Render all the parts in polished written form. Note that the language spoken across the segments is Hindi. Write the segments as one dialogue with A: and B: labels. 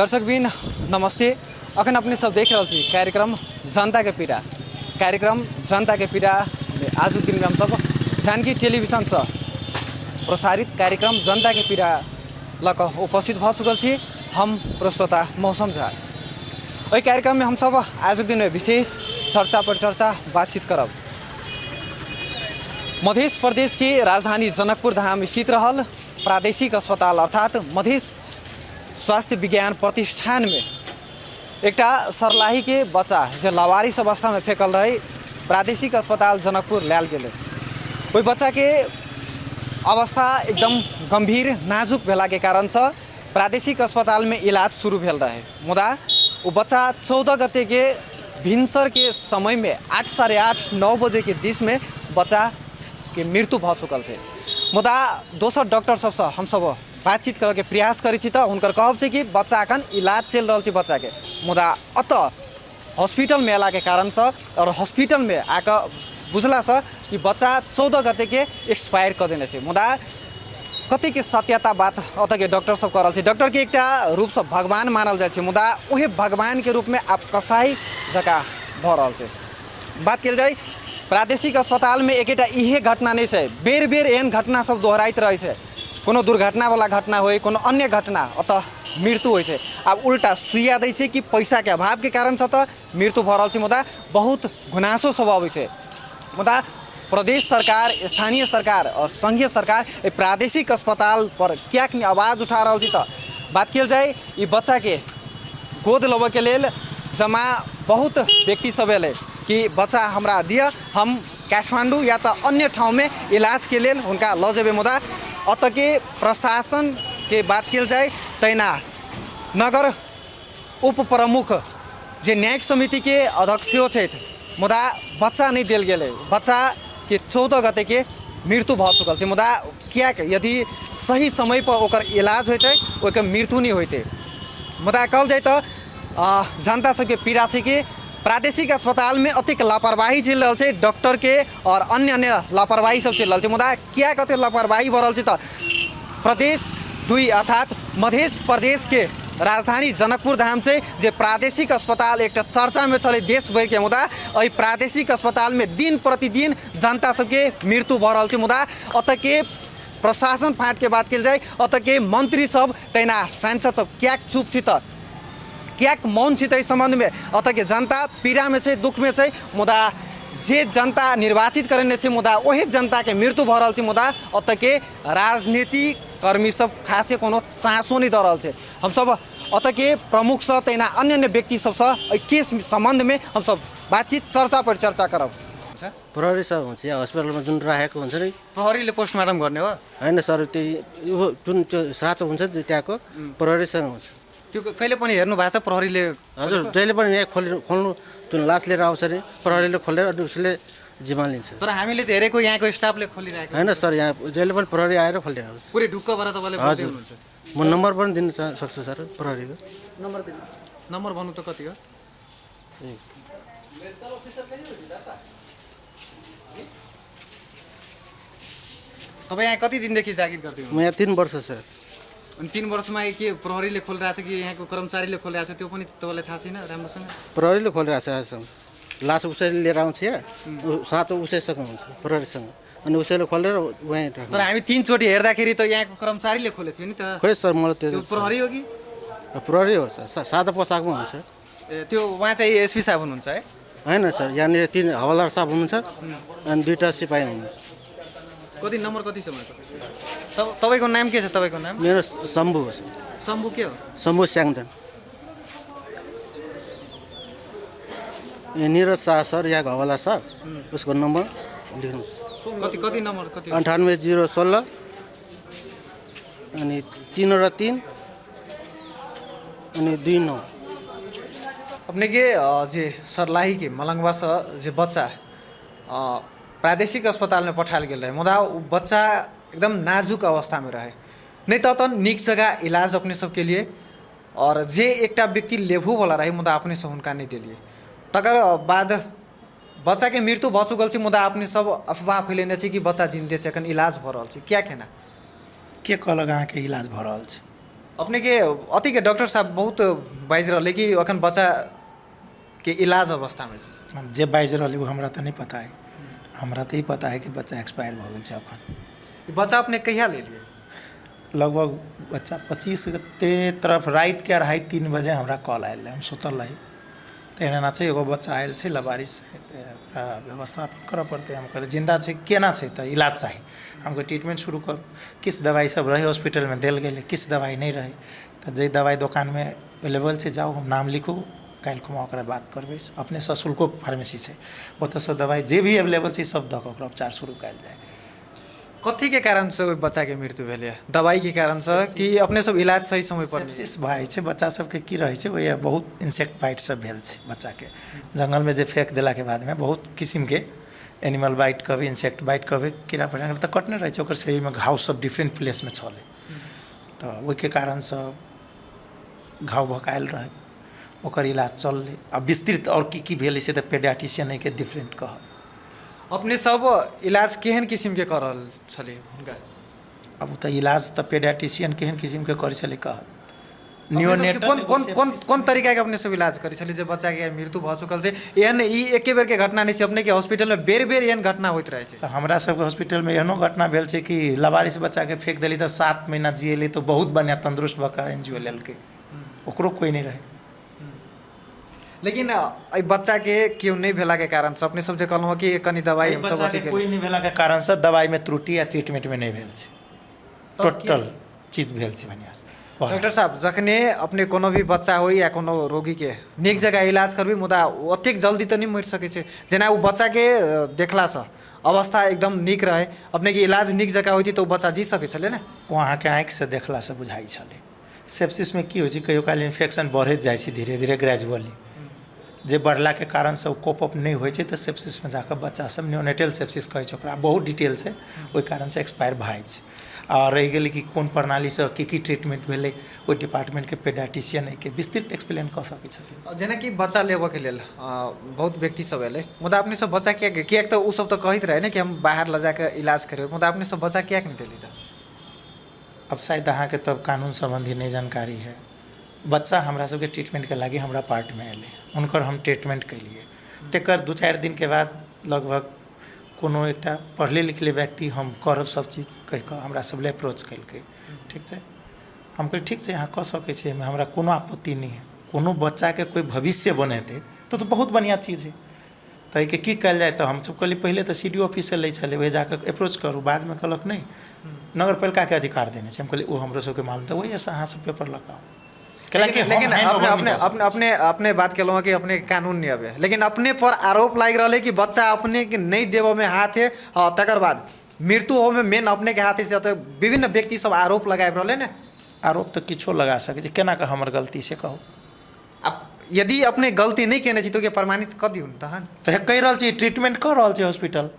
A: दर्शकबिन नमस्ते। अखन अपने सब देख रहे छी कार्यक्रम जनता के पीड़ा। कार्यक्रम जनता के पीड़ा आज दिन में हम सब जानकी टेलीविजन से प्रसारित कार्यक्रम जनता के पीड़ा लक उपस्थित भ चुकल छी। हम प्रस्तोता मौसम झा। वही कार्यक्रम में हम सब आज दिन में विशेष चर्चा परिचर्चा बातचीत करब। मध्य प्रदेश की राजधानी जनकपुर धाम स्थित रहल प्रादेशिक अस्पताल अर्थात मध्य स्वास्थ्य विज्ञान प्रतिष्ठान में एकटा सर्लाही के बच्चा जो लावारिस अवस्था में फेंकल रहे प्रादेशिक अस्पताल जनकपुर लाल गेले। वही बच्चा के अवस्था एकदम गंभीर नाजुक भेला के कारण से प्रादेशिक अस्पताल में इलाज शुरू भेल रहे। मुदा वो बच्चा 14 गते के भिनसर के समय में 8 साढ़े 8 9 बजे के दिश में बच्चा के मृत्यु भ चुकल है। मुदा दोसर डॉक्टर सबसे हम सब बातचीत करके प्रयास करी छी तो उनकर कहब छै कि बच्चा अखन इलाज चल रहा है बच्चा के। मुदा अत हॉस्पिटल में अला के कारण से और हॉस्पिटल में आकर बुझला से कि बच्चा 14 गते के एक्सपायर कर देने से। मुदा कति के सत्यता बात अत के डॉक्टर सब कर रहा है। डॉक्टर के एकटा रूप से भगवान मानल जाए। मुदा वही भगवान के रूप में आप कसाई जका भ रहा है। बात कल जाए प्रादेशिक अस्पताल में एक इहे घटना नहीं है, बेर बेर एहन घटना सब दोहराइत रहे छै। कोनो दुर्घटना वाला घटना हो कोनो अन्य घटना अतः मृत्यु होइ छै। अब उल्टा सुइया दै छै कि पैसा के अभाव के कारण से तो मृत्यु भ रहल छै। मुदा बहुत गुनासो सब अबै छै। मुदा प्रदेश सरकार, स्थानीय सरकार और संघीय सरकार प्रादेशिक अस्पताल पर क्या आवाज़ उठा रहा है। तो बात कल जाए ये बच्चा के गोद लेबे के लेल जमा बहुत व्यक्ति सब एले कि बच्चा हमरा दिया, हम काठमांडू या तो अन्य ठाव में इलाज के लेल उनका ल जेबे। मुदा अत के प्रशासन के बात कल जाए तैना नगर उप प्रमुख जे न्यायिक समिति के अध्यक्षो छथि। मुदा बच्चा नहीं दिल गेले। बच्चा के 14 गते के मृत्यु भ चुकल छै। मुदा क्या यदि सही समय पर ओकर इलाज होते ओकर मृत्यु नहीं होते। मुदा कहल जाए तो जनता सबके पीड़ा छै कि प्रादेशिक अस्पताल में अतिक लापरवाही चल रहा है। डॉक्टर के और अन्य लापरवाही सब चल रहा है। मुदा क्या कते लापरवाही भ रहा है। तो प्रदेश 2 अर्थात मध्य प्रदेश के राजधानी जनकपुर धाम से जे प्रादेशिक अस्पताल एक चर्चा में चले देश भर के। मुदा अ प्रादेशिक अस्पताल में दिन प्रतिदिन जनता सबके मृत्यु भ रहा है। मुदा अत के प्रशासन फाट के बात कल जाए अत के मंत्री सब तैना सांसद सब क्या चुप छी त क्या मौन छी इस संबंध में। अत के जनता पीड़ा में है, दुख में है। मुदा जे जनता निर्वाचित करने से मुदा वही जनता के मृत्यु भ रहा है। मुदा अत के राजनीतिक कर्मी सब खासे कोनो चासो नहीं द रहा है। हम सब अत के प्रमुख से तैना अन्य व्यक्ति सब से केस संबंध में हम सब बातचीत चर्चा पर चर्चा करब।
B: प्रहरी सब हुन्छ यहाँ हस्पिटलमा जुन राखेको हुन्छ नि
A: प्रहरीले पोस्टमार्टम गर्ने हो
B: हैन सर। त्यो जुन त्यो साँचो हुन्छ त्यहाँको प्रहरीसँग हुन्छ।
A: त्यो कहिले पनि हेर्नु भएको छ प्रहरीले?
B: हजुर, जहिले पनि यहाँ खोल्नु जुन लास लिएर आउँछ नि प्रहरीले खोलेर अनि उसले जिम्मा लिन्छ।
A: तर हामीले त हेरेको यहाँको स्टाफले खोलिरहेको
B: हैन सर, यहाँ जहिले पनि प्रहरी आएर खोलिदिएर आउँछ।
A: पुरै ढुक्कबाट तपाईँले बोल्दै हुनुहुन्छ।
B: म नम्बर पनि दिन सक्छु सर प्रहरीको।
A: नम्बर दिनु। नम्बर भन्नु त कति हो? तपाईँ यहाँ कति दिनदेखि जागिर गर्दै हुनुहुन्छ?
B: म यहाँ 3 वर्ष सर।
A: अनि 3 वर्षमा के प्रहरीले खोलिरहेछ कि यहाँको कर्मचारीले खोलिरहेछ त्यो पनि तपाईँलाई थाहा छैन राम्रोसँग?
B: प्रहरीले खोलिरहेछ आजसम्म। लास उसैले लिएर आउँछ यहाँ, साँचो उसैसँग हुन्छ प्रहरीसँग। अनि उसैले खोलेर वहीँ राख्छ।
A: तर हामी 3 चोटि हेर्दाखेरि त यहाँको कर्मचारीले खोलेको थियो नि त।
B: खोइ सर, मलाई
A: त्यो प्रहरी हो कि?
B: प्रहरी हो सर, सादा पोसाकमा हुन्छ।
A: ए त्यो उहाँ चाहिँ एसपी साहब हुनुहुन्छ है?
B: हैन सर, यहाँनिर 3 हवलदार साहब हुनुहुन्छ अनि 2टा सिपाही हुनुहुन्छ।
A: कति नम्बर कति छ मलाई? तपाईँको नाम के छ? तपाईँको नाम?
B: मेरो शम्भु हो सर।
A: शम्भु के हो?
B: शम्भु स्याङदन। निरज शाह सर यहाँको हवलदार सर, उसको नम्बर लेख्नुहोस्।
A: कति कति नम्बर कति?
B: 98016 अनि 3 र 3 अनि 29।
A: अपने के जे सर्लाही के मलंगवा से जे बच्चा प्रादेशिक अस्पताल में पठाल गेल रहे। मुदा बच्चा एकदम नाजुक अवस्था में रहे, नहीं तो निक जगह इलाज अपने सबके लिए और जे एकटा व्यक्ति लेभू वाला रहे मुदा अपने सब उनका नहीं दिलिए। तकर बाद बच्चा के मृत्यु भ चुकल छै। मुदा अपने सब अफवाह फैलेने छै कि बच्चा जिंदे छै, एखन इलाज भ रहल छै। क्या कहना?
C: के कहलक अहाँके इलाज भ रहल छै?
A: अपने के अति के डॉक्टर साहब बहुत बाइज रहे कि अखन बच्चा के इलाज अवस्था में छै।
C: हम जे बाइज रही वो हमरा तो नहीं पता है। हमरा तो ही पता है कि बच्चा एक्सपायर हो गया अखन।
A: ई बच्चा अपने कहिया ले लिए?
C: लगभग बच्चा 25 के तरफ रात के 2:30-3 बजे हमरा कॉल आयल है। हम सुतल रही तो एना छै एगो बच्चा आयल छै लबारिश से, तो ओकरा व्यवस्थापन करऽ पड़ते। हम कहलिए जिंदा छै केना छै तो इलाज चाही। हमको ट्रीटमेंट शुरू करू। किस दवाई सब रहे हॉस्पिटल में देल गेले, किस दवाई नहीं रहे, तो जे दवाई दुकान में अवेलेबल छै जाओ हम नाम लिखू, कल खुमा ओकरा बात करबै। अपने सशुल्को फार्मेसी छै, ओतऽसँ दवाई जे भी अवेलेबल छै सब दऽ कऽ ओकरा उपचार शुरू कयल जाए।
A: कथी के कारण से ओइ बच्चा के मृत्यु भेलै? दवाई के कारण से कि अपने सब इलाज सही समय पर नहीं?
C: सेप्सिस भए छै बच्चा सबके की रहै छै, ओहि बहुत इंसेक्ट बाइट सब भेल छै बच्चा के। जंगल में जे फेंक देला के बाद में बहुत किस्म के एनिमल बाइट कहबै, इंसेक्ट बाइट कहबै, कीड़ा पतंगा तऽ कटने रहै छै, ओकर शरीर में घाव सब डिफरेंट प्लेस में छलै, तो ओहिके कारण से घाव भकायल रहे, ओकर इलाज चललै। अब विस्तृत और की भेलै से तऽ पेडियाट्रिशियन के डिफरेंट कहत। अपने
A: सब इलाज केहन किस्म के कर रहल छलै हुनका?
C: अब तऽ इलाज तऽ पेडियाट्रिशियन केहन किस्म के करै छलै कहत।
A: नियोनेटल कोन तरीका के अपने सब इलाज करै छलै जे बच्चा के मृत्यु भऽ चुकल छै? एहन ई एके बेर के घटना नहीं छै, अपने के हॉस्पिटल में बेर बेर एहन घटना होइत रहै छै।
C: तऽ हमरा सबके हॉस्पिटल में एहनो घटना भेल छै कि लबारिश बच्चा के फेंक देली तऽ 7 महीना जिएली, तो बहुत बढ़िया तंदुरुस्त भऽ कऽ एनजीओ लेलकै, ओकरो कोई नहीं रहे।
A: लेकिन एहि बच्चा के क्यों नहीं भेला के कारण से अपने सब जे कहलहुँ कि कनी दवाई हम सब अथी
C: कोई नहीं भेला के कारण से दवाई में त्रुटि या ट्रीटमेंट में नहीं भेल छै, टोटल चीज भेल छै बढ़िया से।
A: डॉक्टर साहब जखने अपने कोनो भी बच्चा हो या कोनो रोगी के नीक जगह इलाज करबी, मुदा ओतेक जल्दी तो नहीं मरि सकै छै। जेना ओ बच्चा के देखला से अवस्था एकदम नीक रहे, अपने के इलाज नीक जगह होती तो बच्चा जी सकै छलै ने?
C: वहाँ के आँखि से देखला से बुझाई छलै। सेप्सिस में की होइ छै, कहियो काल इन्फेक्शन बढ़ैत जाइ छै धीरे धीरे ग्रेजुअली, जे बढ़ला के कारण से कोप अप नहीं होइ छै तऽ सेप्सिस में जाकर बच्चा सब नियोनेटल सेप्सिस कहै छै ओकरा, बहुत डिटेल से ओहि कारण से एक्सपायर भऽ जाइ छै। और रहि गेलै कि कोन प्रणाली से की ट्रीटमेंट भेलै, ओहि डिपार्टमेंट के पेडियाट्रिशियन के विस्तृत एक्सप्लेन कऽ सकै छथिन।
A: जेना कि बच्चा लेबऽ के लेल बहुत व्यक्ति सब एलै, मुदा अपने सब बच्चा किएक तऽ ओ सब तऽ कहैत रहे ने कि हम बाहर लऽ जाके इलाज करेबै, मुदा अपने सब बच्चा किएक नहीं देली? तऽ
C: अब शायद अहाँके तब कानून संबंधी नहीं जानकारी है। बच्चा हमरा सबके ट्रीटमेंट के लागी हमरा पार्ट में एलै, उनकर हम ट्रीटमेंट केलिए, तकर 2-4 दिन के बाद लगभग कोनो एकटा पढ़ले लिखले व्यक्ति हम करब सब चीज कहि कऽ हमरा सब ले अप्रोच केलकै। ठीक छै, हम कहलिए ठीक छै अहाँ कऽ सकै छी, एहिमे हमरा कोनो आपत्ति नहीं है। कोनो बच्चा के कोई भविष्य बनेतै तो बहुत बढ़िया चीज है, तऽ एहिके की कयल जाए? तऽ हमसब कहलिए पहिले तऽ CDO ऑफिस से लै छलै, वही जाकर अप्रोच करू। बाद में कहलक नहीं नगर पालिका के अधिकार देने छै। हम कहलिए ओ हमरो सबके मालूम तऽ वही से अहाँ सब पेपर लगाओ।
A: लेकिन अपने बात केलहुँ कि अपने कानून नहीं अबे, लेकिन अपने पर आरोप लाग रहा है कि बच्चा अपने के नहीं देव में हाथ है, तकर बाद मृत्यु हो में मेन अपने के हाथ से, तो विभिन्न व्यक्ति सब आरोप लगाए रहे ने।
C: आरोप तो किछो लगा सके, केना का हमर गलती से कहू।
A: अब यदि अपने गलती नहीं केने छी तो क्या प्रमाणित कर दियौ तहन?
C: तो कहि रहल छी ट्रीटमेंट कर रहल छी हॉस्पिटल।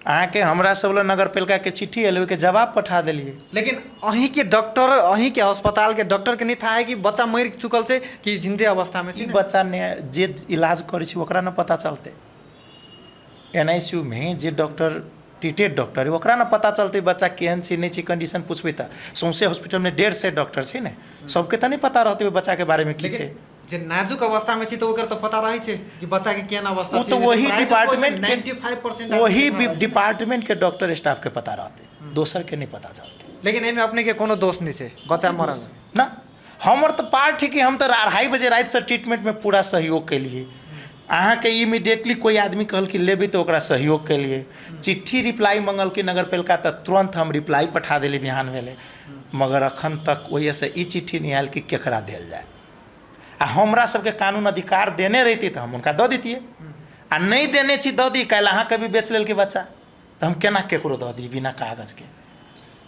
C: अहाँ के हमरा सब ले नगर पालिका के चिट्ठी एल, के जवाब पठा दिलिए।
A: लेकिन अहीं के डॉक्टर, अहीं के अस्पताल के डॉक्टर के नहीं था है कि बच्चा मर चुकल छै कि जिंदे अवस्था में छै?
C: बच्चा ने जे इलाज करे छै ओकरा न पता चलते। NICU में जे डॉक्टर ट्रीटेड डॉक्टर है ओकरा न पता चलते बच्चा केहन छै नहीं छै, कंडीशन पूछबै तऽ। सौंसे हॉस्पिटल में 150 डॉक्टर छै ने, सबके तऽ नहीं पता रहते बच्चा के बारे में की छै।
A: जे नाजुक अवस्था में छी तो ओकर तो पता रही छै कि बच्चा के केना अवस्था छै।
C: तो वही डिपार्टमेंट
A: 95%
C: वही डिपार्टमेंट के डॉक्टर स्टाफ के पता रहते, दोसर के नहीं पता चलते।
A: लेकिन एहिमे अपने के कोनो दोष नहीं छै बच्चा मरल
C: ना। हमर तो पार्ट है कि हम तो 2:30 बजे रात से ट्रीटमेंट में पूरा सहयोग के लिए। अहाँ के इमीडिएटली कोई आदमी कहल कि लेबै तो ओकरा सहयोग के लिए चिट्ठी रिप्लाई मंगल कि नगर पालिका, तो तुरंत हम रिप्लाई पठा दिली बिहान भेले, मगर अखन तक वही से ई चिट्ठी नहीं आयल कि केकरा देल जाए। आ हमरा सबके कानून अधिकार देने रहती तो हम उनका दऽ दितिए, आ नहीं देने छी दऽ दी। काल्हि अहाँ कभी बेच लेल के बच्चा तो हम केना केकरो दऽ दी बिना कागज के?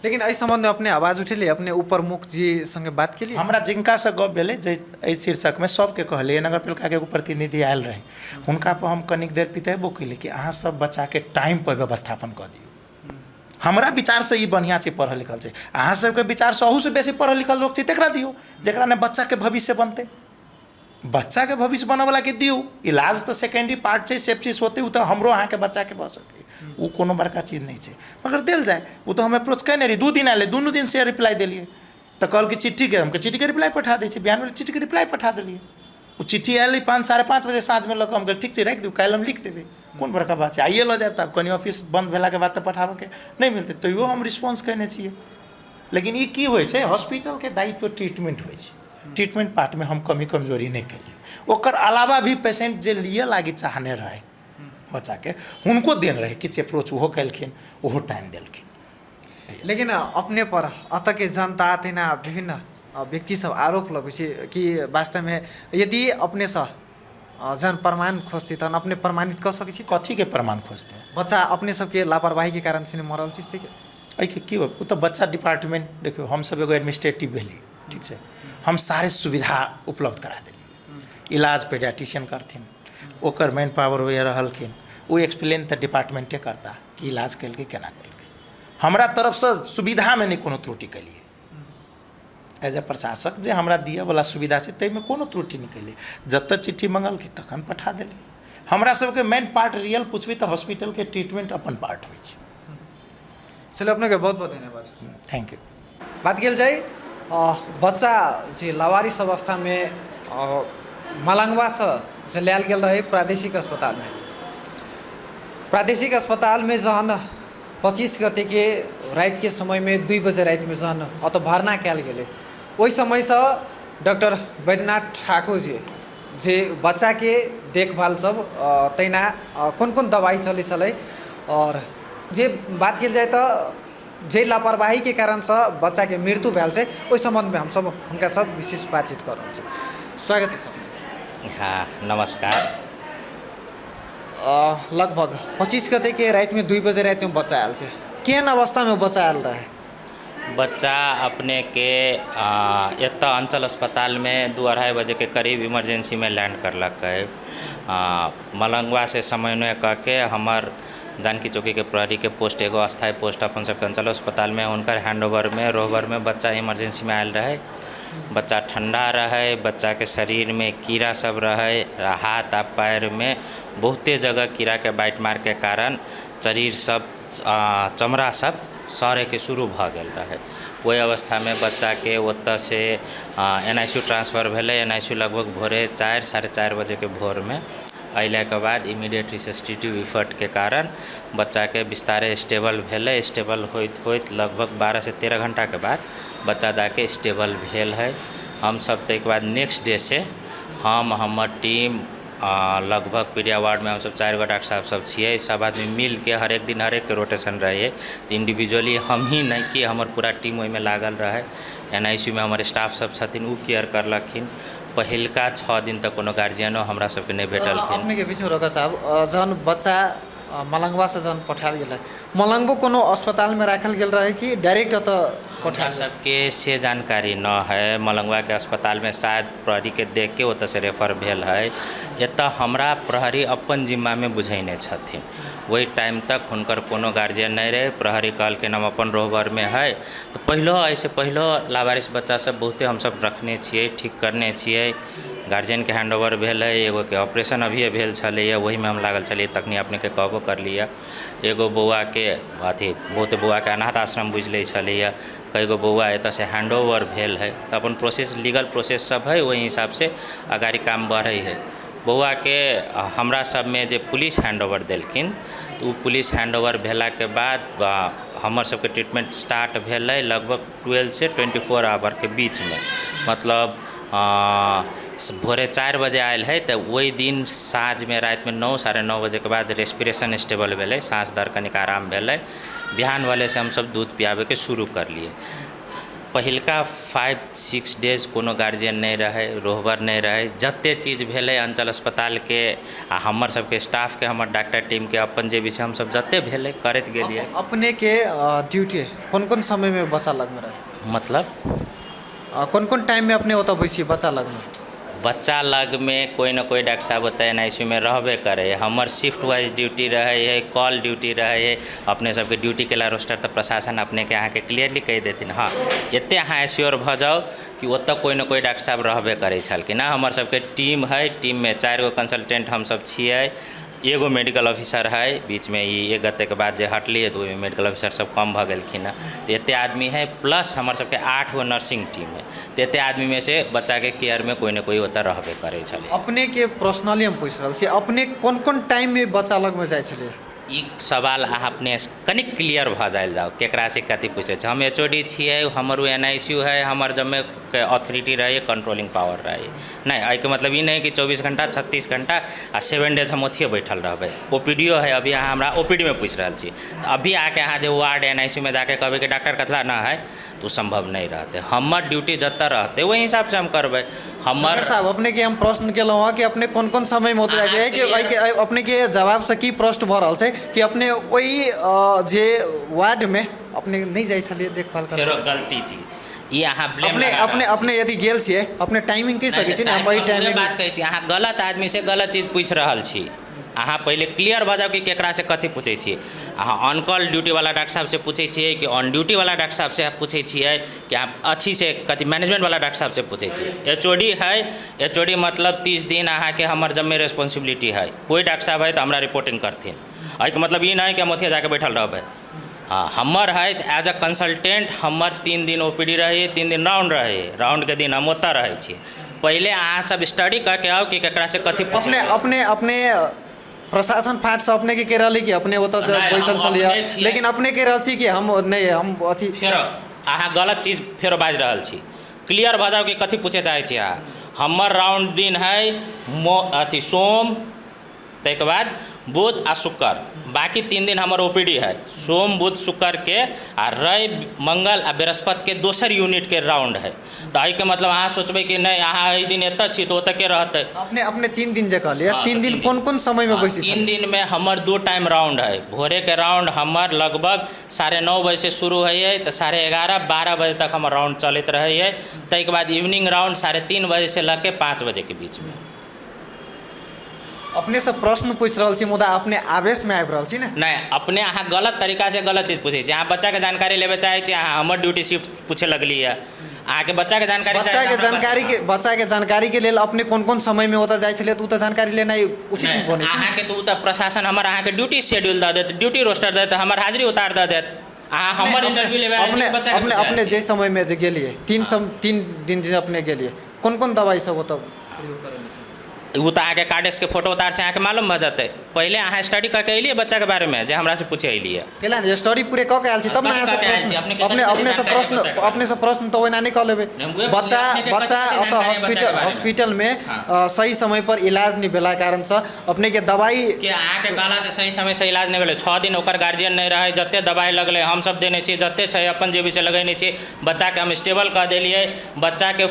A: लेकिन एहि संबंध में अपने आवाज उठेलिए, अपने ऊपर मुख जी संगे बात केलिए? हमरा
C: जिनका से गप भेलै जे एहि शीर्षक में सबके कहलिए, नगर पालिका के एगो प्रतिनिधि आयल रहे, हुनका पर हम कनिक देर पितेबो केलिए कि अहाँ सब बच्चा के टाइम पर व्यवस्थापन कऽ दियौ। हमरा विचार से ई बढ़िया छै, पढ़ल लिखल छै। अहाँ सबके विचार से अहू से बेसी पढ़ल लिखल लोग छै, तकरा दियौ जकरा ने बच्चा के भविष्य बनते। बच्चा के भविष्य बनने वाला के दियौ। इलाज तो सेकेंडरी पार्ट छै, सेप्सिस होते तो हमरो अहाँ के बच्चा के भऽ सके, वो कोनो बड़का चीज नहीं छै, मगर देल जाए। वो तो हम अप्रोच कने रही, 2 दिन आए, 2 दिन से रिप्लाई दिलिए तो कल की चिट्ठी के हमके चिट्ठी के रिप्लाई पठा दै छै, बिहान में चिट्ठी के रिप्लाई पठा देलिए। वो चिट्ठी आयल 5 साढ़े 5 बजे साँझ में लग हम ठीक है राखि दू, कल हम लिख देबै, कोन बड़का बात है, आइए लऽ जाए। तब कहीं ऑफिस बंद भेला के बाद तो पठाबे के नहीं मिलते, तैयो हम रिस्पॉन्स करने छियै। लेकिन ये की होइ छै, हॉस्पिटल के दायित्व ट्रीटमेंट होइ छै, ट्रीटमेंट पार्ट में हम कमी कमजोरी नहीं केलिए। ओकर अलावा भी पेशेंट जे लिए लागी चाहने रहे बच्चा के, उनको देन रहे किछु अप्रोच वो कलखिन, वो टाइम देलखिन।
A: लेकिन अपने पर अतः के जनता तेना विभिन्न व्यक्ति सब आरोप लगै छै कि वास्तव में यदि अपने से जन प्रमाण खोजते तहन अपने प्रमाणित कर सकै छी।
C: कथी के प्रमाण खोजते हैं?
A: बच्चा अपने सबके लापरवाही के कारण से मरल चीज थे।
C: एहिके की वो तो बच्चा डिपार्टमेंट देखियो, हम सब एगो एडमिनिस्ट्रेटिव भेली, ठीक है, हम सारे सुविधा उपलब्ध करा देलिए। इलाज पेडियाट्रिशियन करथिन, ओकर मैन पावर वही रहलखिन, वो एक्सप्लेन तो डिपार्टमेंटे करता कि इलाज कल केना कल। हमरा तरफ से सुविधा में नहीं कोनो त्रुटि कलिए। एज ए प्रशासक जे हमरा दिए वाला सुविधा से तै में कोनो त्रुटि नहीं कलिए। जत चिट्ठी मंगल की तखन पठा देलिए। हमरा सबके मेन पार्ट रियल पूछबी तो हॉस्पिटल के ट्रीटमेंट अपन पार्ट होइ छै।
A: चलो अपने के बहुत बहुत धन्यवाद,
C: थैंक यू।
A: बात कल जाए बच्चा से लावारिस अवस्था में मलंगवा से लायल गेल रहे प्रादेशिक अस्पताल में। प्रादेशिक अस्पताल में जहन 25 गते के रात के समय में 2 बजे रात में जहन अत भर्ना कल गए, वही समय से डॉक्टर बैद्यनाथ ठाकुर जी जे बच्चा के देखभाल सब तैना कौन कौन दवाई चले चले और जे बात कल जाए तो जे लापरवाही के कारण से बच्चा के मृत्यु भेल से ओहि संबंध में हम सब उनका सब विशेष बातचीत कर रहे हैं। स्वागत है सब।
D: हाँ नमस्कार।
A: लगभग 25 गते के रात में 2 बजे रात में बच्चा आयल से, केन अवस्था में बच्चा आयल रहे?
D: बच्चा अपने के एत अंचल अस्पताल में 2-2:30 बजे के करीब इमरजेंसी में लैंड करलक है। मलंगवा से समन्वय करके हमार जानकी चौकी के प्रहरी के पोस्ट एगो अस्थायी पोस्ट अपन सबके अंचल अस्पताल में उनकर हैंडओवर में रोहबर में बच्चा इमरजेंसी में आयल रहे। बच्चा ठंडा रहे, बच्चा के शरीर में कीड़ा सब रहे, हाथ आ पैर में बहुते जगह कीड़ा के बाइट मार के कारण शरीर सब चमड़ा सब सड़े के शुरू भ गेल रहे। वही अवस्था में बच्चा के ओतऽ से NICU ट्रांसफ़र भेले। NICU लगभग भोरे 4-4:30 बजे के भोर में अइला के बाद इमीडिएट रिसस्टिटिव इफर्ट के कारण बच्चा के बिस्तारे स्टेबल भेले। स्टेबल होइत लगभग 12 से 13 घंटा के बाद बच्चा जाके स्टेबल भेल है। हम सब तक बाद नेक्स्ट डे से हम हमर टीम लगभग पीडिया वार्ड में हम सब 4 गो डॉक्टर साहब सब छिए, सब आदमी मिल के हर एक दिन हर एक के रोटेशन रहे। तो इंडिविजुअली हम ही नहीं कि हमर पूरा टीम में लागल रहे। NICU में हमारे स्टाफ सब छथिन उ केयर करलखिन। पहिलका 6 दिन तक कोनो गार्जियनो हमरा सबके नहीं भेटलखिन।
A: अपने के बीच में रोका साहब, जहन बच्चा मलंगवा से जहन पठाल गेल, मलंगवो कोनो अस्पताल में राखल गेल रहे कि डायरेक्ट अत पठाल?
D: सबके से जानकारी न है। मलंगवा के अस्पताल में शायद प्रहरी के देख के ओतऽ से रेफर भेल है। एतऽ हमरा प्रहरी अपन जिम्मा में बुझैने छथिन। वही टाइम तक हुनकर कोनो गार्जियन नहीं रहे। प्रहरी कहलखिन हम अपन रोहबर में है। तो पहलो लावारिस बच्चा सब बहुते हम सब रखने छिए, ठीक करने छिए। गार्जियन के हैंडओवर भेल है। एगो के ऑपरेशन अभी भेल छलैया, वही में हम लागल छलिए। तखनी अपने के कहबो कर लिया। एगो बौआ के अथी बहुते बौआ के अनाथ आश्रम बुझ ले छलैया। कई गो बौआ एतऽ से हैंडओवर भेल है। तो अपन प्रोसेस लीगल प्रोसेस सब है, वही हिसाब से आगारी काम बढ़े है। बौआ के हमरा सब में जे पुलिस हैंडओवर देलखिन, तो वो पुलिस हैंडओवर भेला के बाद हमर सबके ट्रीटमेंट स्टार्ट भेल है लगभग 12 से 24 आवर के बीच में। मतलब भोरे 4 बजे आयल है। तो वही दिन साँझ में रात में 9-9:30 बजे के बाद रेस्पिरेशन स्टेबल भेले, सांस दर कनिक आराम भेले। बिहान वाले से हम सब दूध पियाबे के शुरू कर लिए। पहिलका 5-6 डेज कोनो गार्जियन नहीं रहे, रोहबर नहीं रहे। जत्ते चीज भेले अंचल अस्पताल के आ हमर सबके स्टाफ के, हमर डॉक्टर टीम के अपन जे विषय हम सब जत्ते भेले करत गेलिए।
A: अपने के ड्यूटी कौन समय में बच्चा लग में रहे?
D: मतलब
A: कौन टाइम में अपने ओतऽ बैसी बच्चा लग में?
D: बच्चा लग में कोई ना कोई डॉक्टर साहब होता है NICU में रहबे करे। हमर शिफ्ट वाइज ड्यूटी रहे है, कॉल ड्यूटी रहे है। अपने सबके ड्यूटी के ला रोस्टर तो प्रशासन अपने के अहाँ के क्लियरली कह देथिन। हाँ एते अहाँ एश्योर भ जाओ कि ओतऽ कोई ना कोई डॉक्टर साहब रहबे करे छलखिन। हमर सबके टीम है, टीम में 4 गो कंसल्टेंट हम सब छिए। एगो मेडिकल ऑफिसर है बीच में ये एक गते के बाद जे हटलिए तो ओहिमे मेडिकल ऑफिसर सब कम भ गेलखिन है। तो एते आदमी है प्लस हमर सबके 8 गो नर्सिंग टीम है। तो एते आदमी में से बच्चा के केयर में कोई ना कोई ओतऽ रहबे करे छले।
A: अपने के पर्सनली हम पूछ रहल छी, अपने कोन कोन टाइम में बच्चा लग में जाय छलिए?
D: ई सवाल अहाँ अपने कनि क्लियर भऽ जायल जाओ केकरा से कथी पूछे छै। हम HOD छियै, हमर NICU है, हमर जम्मे के अथॉरिटी रहे, कंट्रोलिंग पावर रहे। नहीं एहिके मतलब ई नहीं कि 24 घंटा 36 घंटा आ 7 डेज हम ओथिए बैठल रहबै। OPDO है, अभी अहाँ हमरा OPD में पूछ रहल छी। तो अभी आके अहाँ जे वार्ड NICU में जाके कहबै कि डॉक्टर कथला ना है तो संभव नहीं रहते। हमर ड्यूटी जतऽ रहते वही हिसाब से हम करबै। हमर
A: साहब अपने के हम प्रश्न केलहुँ हँ कि अपने कोन कोन समय में होते जाए कि अपने के जवाब से की प्रश्न भऽ रहल छै कि अपने वही जे वार्ड में अपने नहीं जाय छलिए देखभाल कर।
D: फेरो गलती चीज ई अहाँ ब्लेम
A: अपने यदि गेल छियै अपने टाइमिंग कहि सकै छी ने? हम वही टाइमिंग
D: बात कहै छी, अहाँ गलत आदमी से गलत चीज पूछ रहल छी। अहाँ पहले क्लियर भऽ जाउ कि केकरा से कथी पूछे छियै। अहाँ ऑन कॉल ड्यूटी वाला डॉक्टर साहब से पूछे छियै कि ऑन ड्यूटी वाला डॉक्टर साहब से पूछे छियै कि आप अच्छी से कथी मैनेजमेंट वाला डॉक्टर साहब से पूछे छियै। HOD है, HOD मतलब 30 दिन अहाँ के हमर जम्मे रिस्पॉन्सिबिलिटी है। कोई डॉक्टर साहब है तो हमरा रिपोर्टिंग करथिन। एहिके मतलब ई नहीं कि हम ओथिए जाके बैठल रहबै। हाँ हमर है एज अ कंसल्टेंट हमर 3 दिन OPD रहे, 3 दिन राउंड रहे। राउंड के दिन हम ओतऽ रहै छियै। पहले अहाँ सब स्टडी करके आओ कि केकरा से कथी
A: अपने प्रशासन फाट से अपने के कह रहली कि अपने ओतऽ बैसल छलिए, लेकिन अपने कह रहल छी कि हम नहीं हम अथी।
D: फेरो अहाँ गलत चीज फेरो बाजि रहल छी। क्लियर भऽ जाउ कि कथी पूछे चाहै छी अहाँ। हमर राउंड दिन है अथी सोम, ताहिके बाद बुध आ शुक्र, बाकी 3 दिन हमर OPD है। सोम बुध शुक्र के आ रवि मंगल आ बृहस्पति के दोसर यूनिट के राउंड है। तो एहिके मतलब अहाँ सोचबै कि नहीं अहाँ एहि दिन एतऽ छी तो ओतऽ के रहतै।
A: अपने 3 दिन जे कहलिए 3 दिन कोन कोन समय में बैसी?
D: 3 दिन में हमर 2 टाइम राउंड है। भोरे के राउंड हमर लगभग 9:30 बजे से शुरू है तो 11:30 12 बजे तक हमर राउंड चलते रहे है। ताहिके बाद इवनिंग राउंड 3:30 बजे से लऽ के 5 बजे के बीच में।
A: अपने से प्रश्न पूछ रहल छी मुदा अपने आवेश में आबि रहल छी ने?
D: नहीं अपने अहाँ गलत तरीका से गलत चीज पूछे छी। अहाँ बच्चा के जानकारी लेबे चाहे छी, अहाँ हमर ड्यूटी शिफ्ट पूछे लगली है। अहाँ के बच्चा के जानकारी
A: बच्चा के जानकारी के लेल अपने कोन कोन समय में ओतऽ जाय छलिए? तो जानकारी लेनाइ उचित नहीं बनै छै।
D: अहाँ के तो ओतऽ प्रशासन हमर अहाँ के ड्यूटी शेड्यूल दऽ देत, ड्यूटी रोस्टर दऽ देत, हमर हाजिरी उतार दऽ देत। अहाँ हमर इंटरव्यू लेबे
A: अपने जे समय में जे गेलिए 3 दिन जे अपने गेलिए कोन कोन दवाई सब ओतऽ प्रयोग करल छै?
D: वो तो आगे कार्डेक्स के फोटो उतार से आके मालूम भऽ जेतै। पहले अहाँ स्टडी करके अलिए बच्चा के बारे में जे हमरा से पूछे अलिए।
A: केला ने स्टडी पूरे कऽ के आयल छी तब ना अपने से प्रश्न तो ओना नहीं कऽ लेबै। बच्चा ओतऽ हॉस्पिटल में सही समय पर इलाज नहीं भेला कारण से अपने के दवाई
D: के अहाँ के कहला से सही समय से इलाज नहीं भेलै। 6 दिन ओकर गार्जियन नहीं रहे, जते दवाई लगले हम सब देने छी, जते छै अपन जेबी से लगेने छी। बच्चा के हम स्टेबल कऽ देलिए। बच्चा के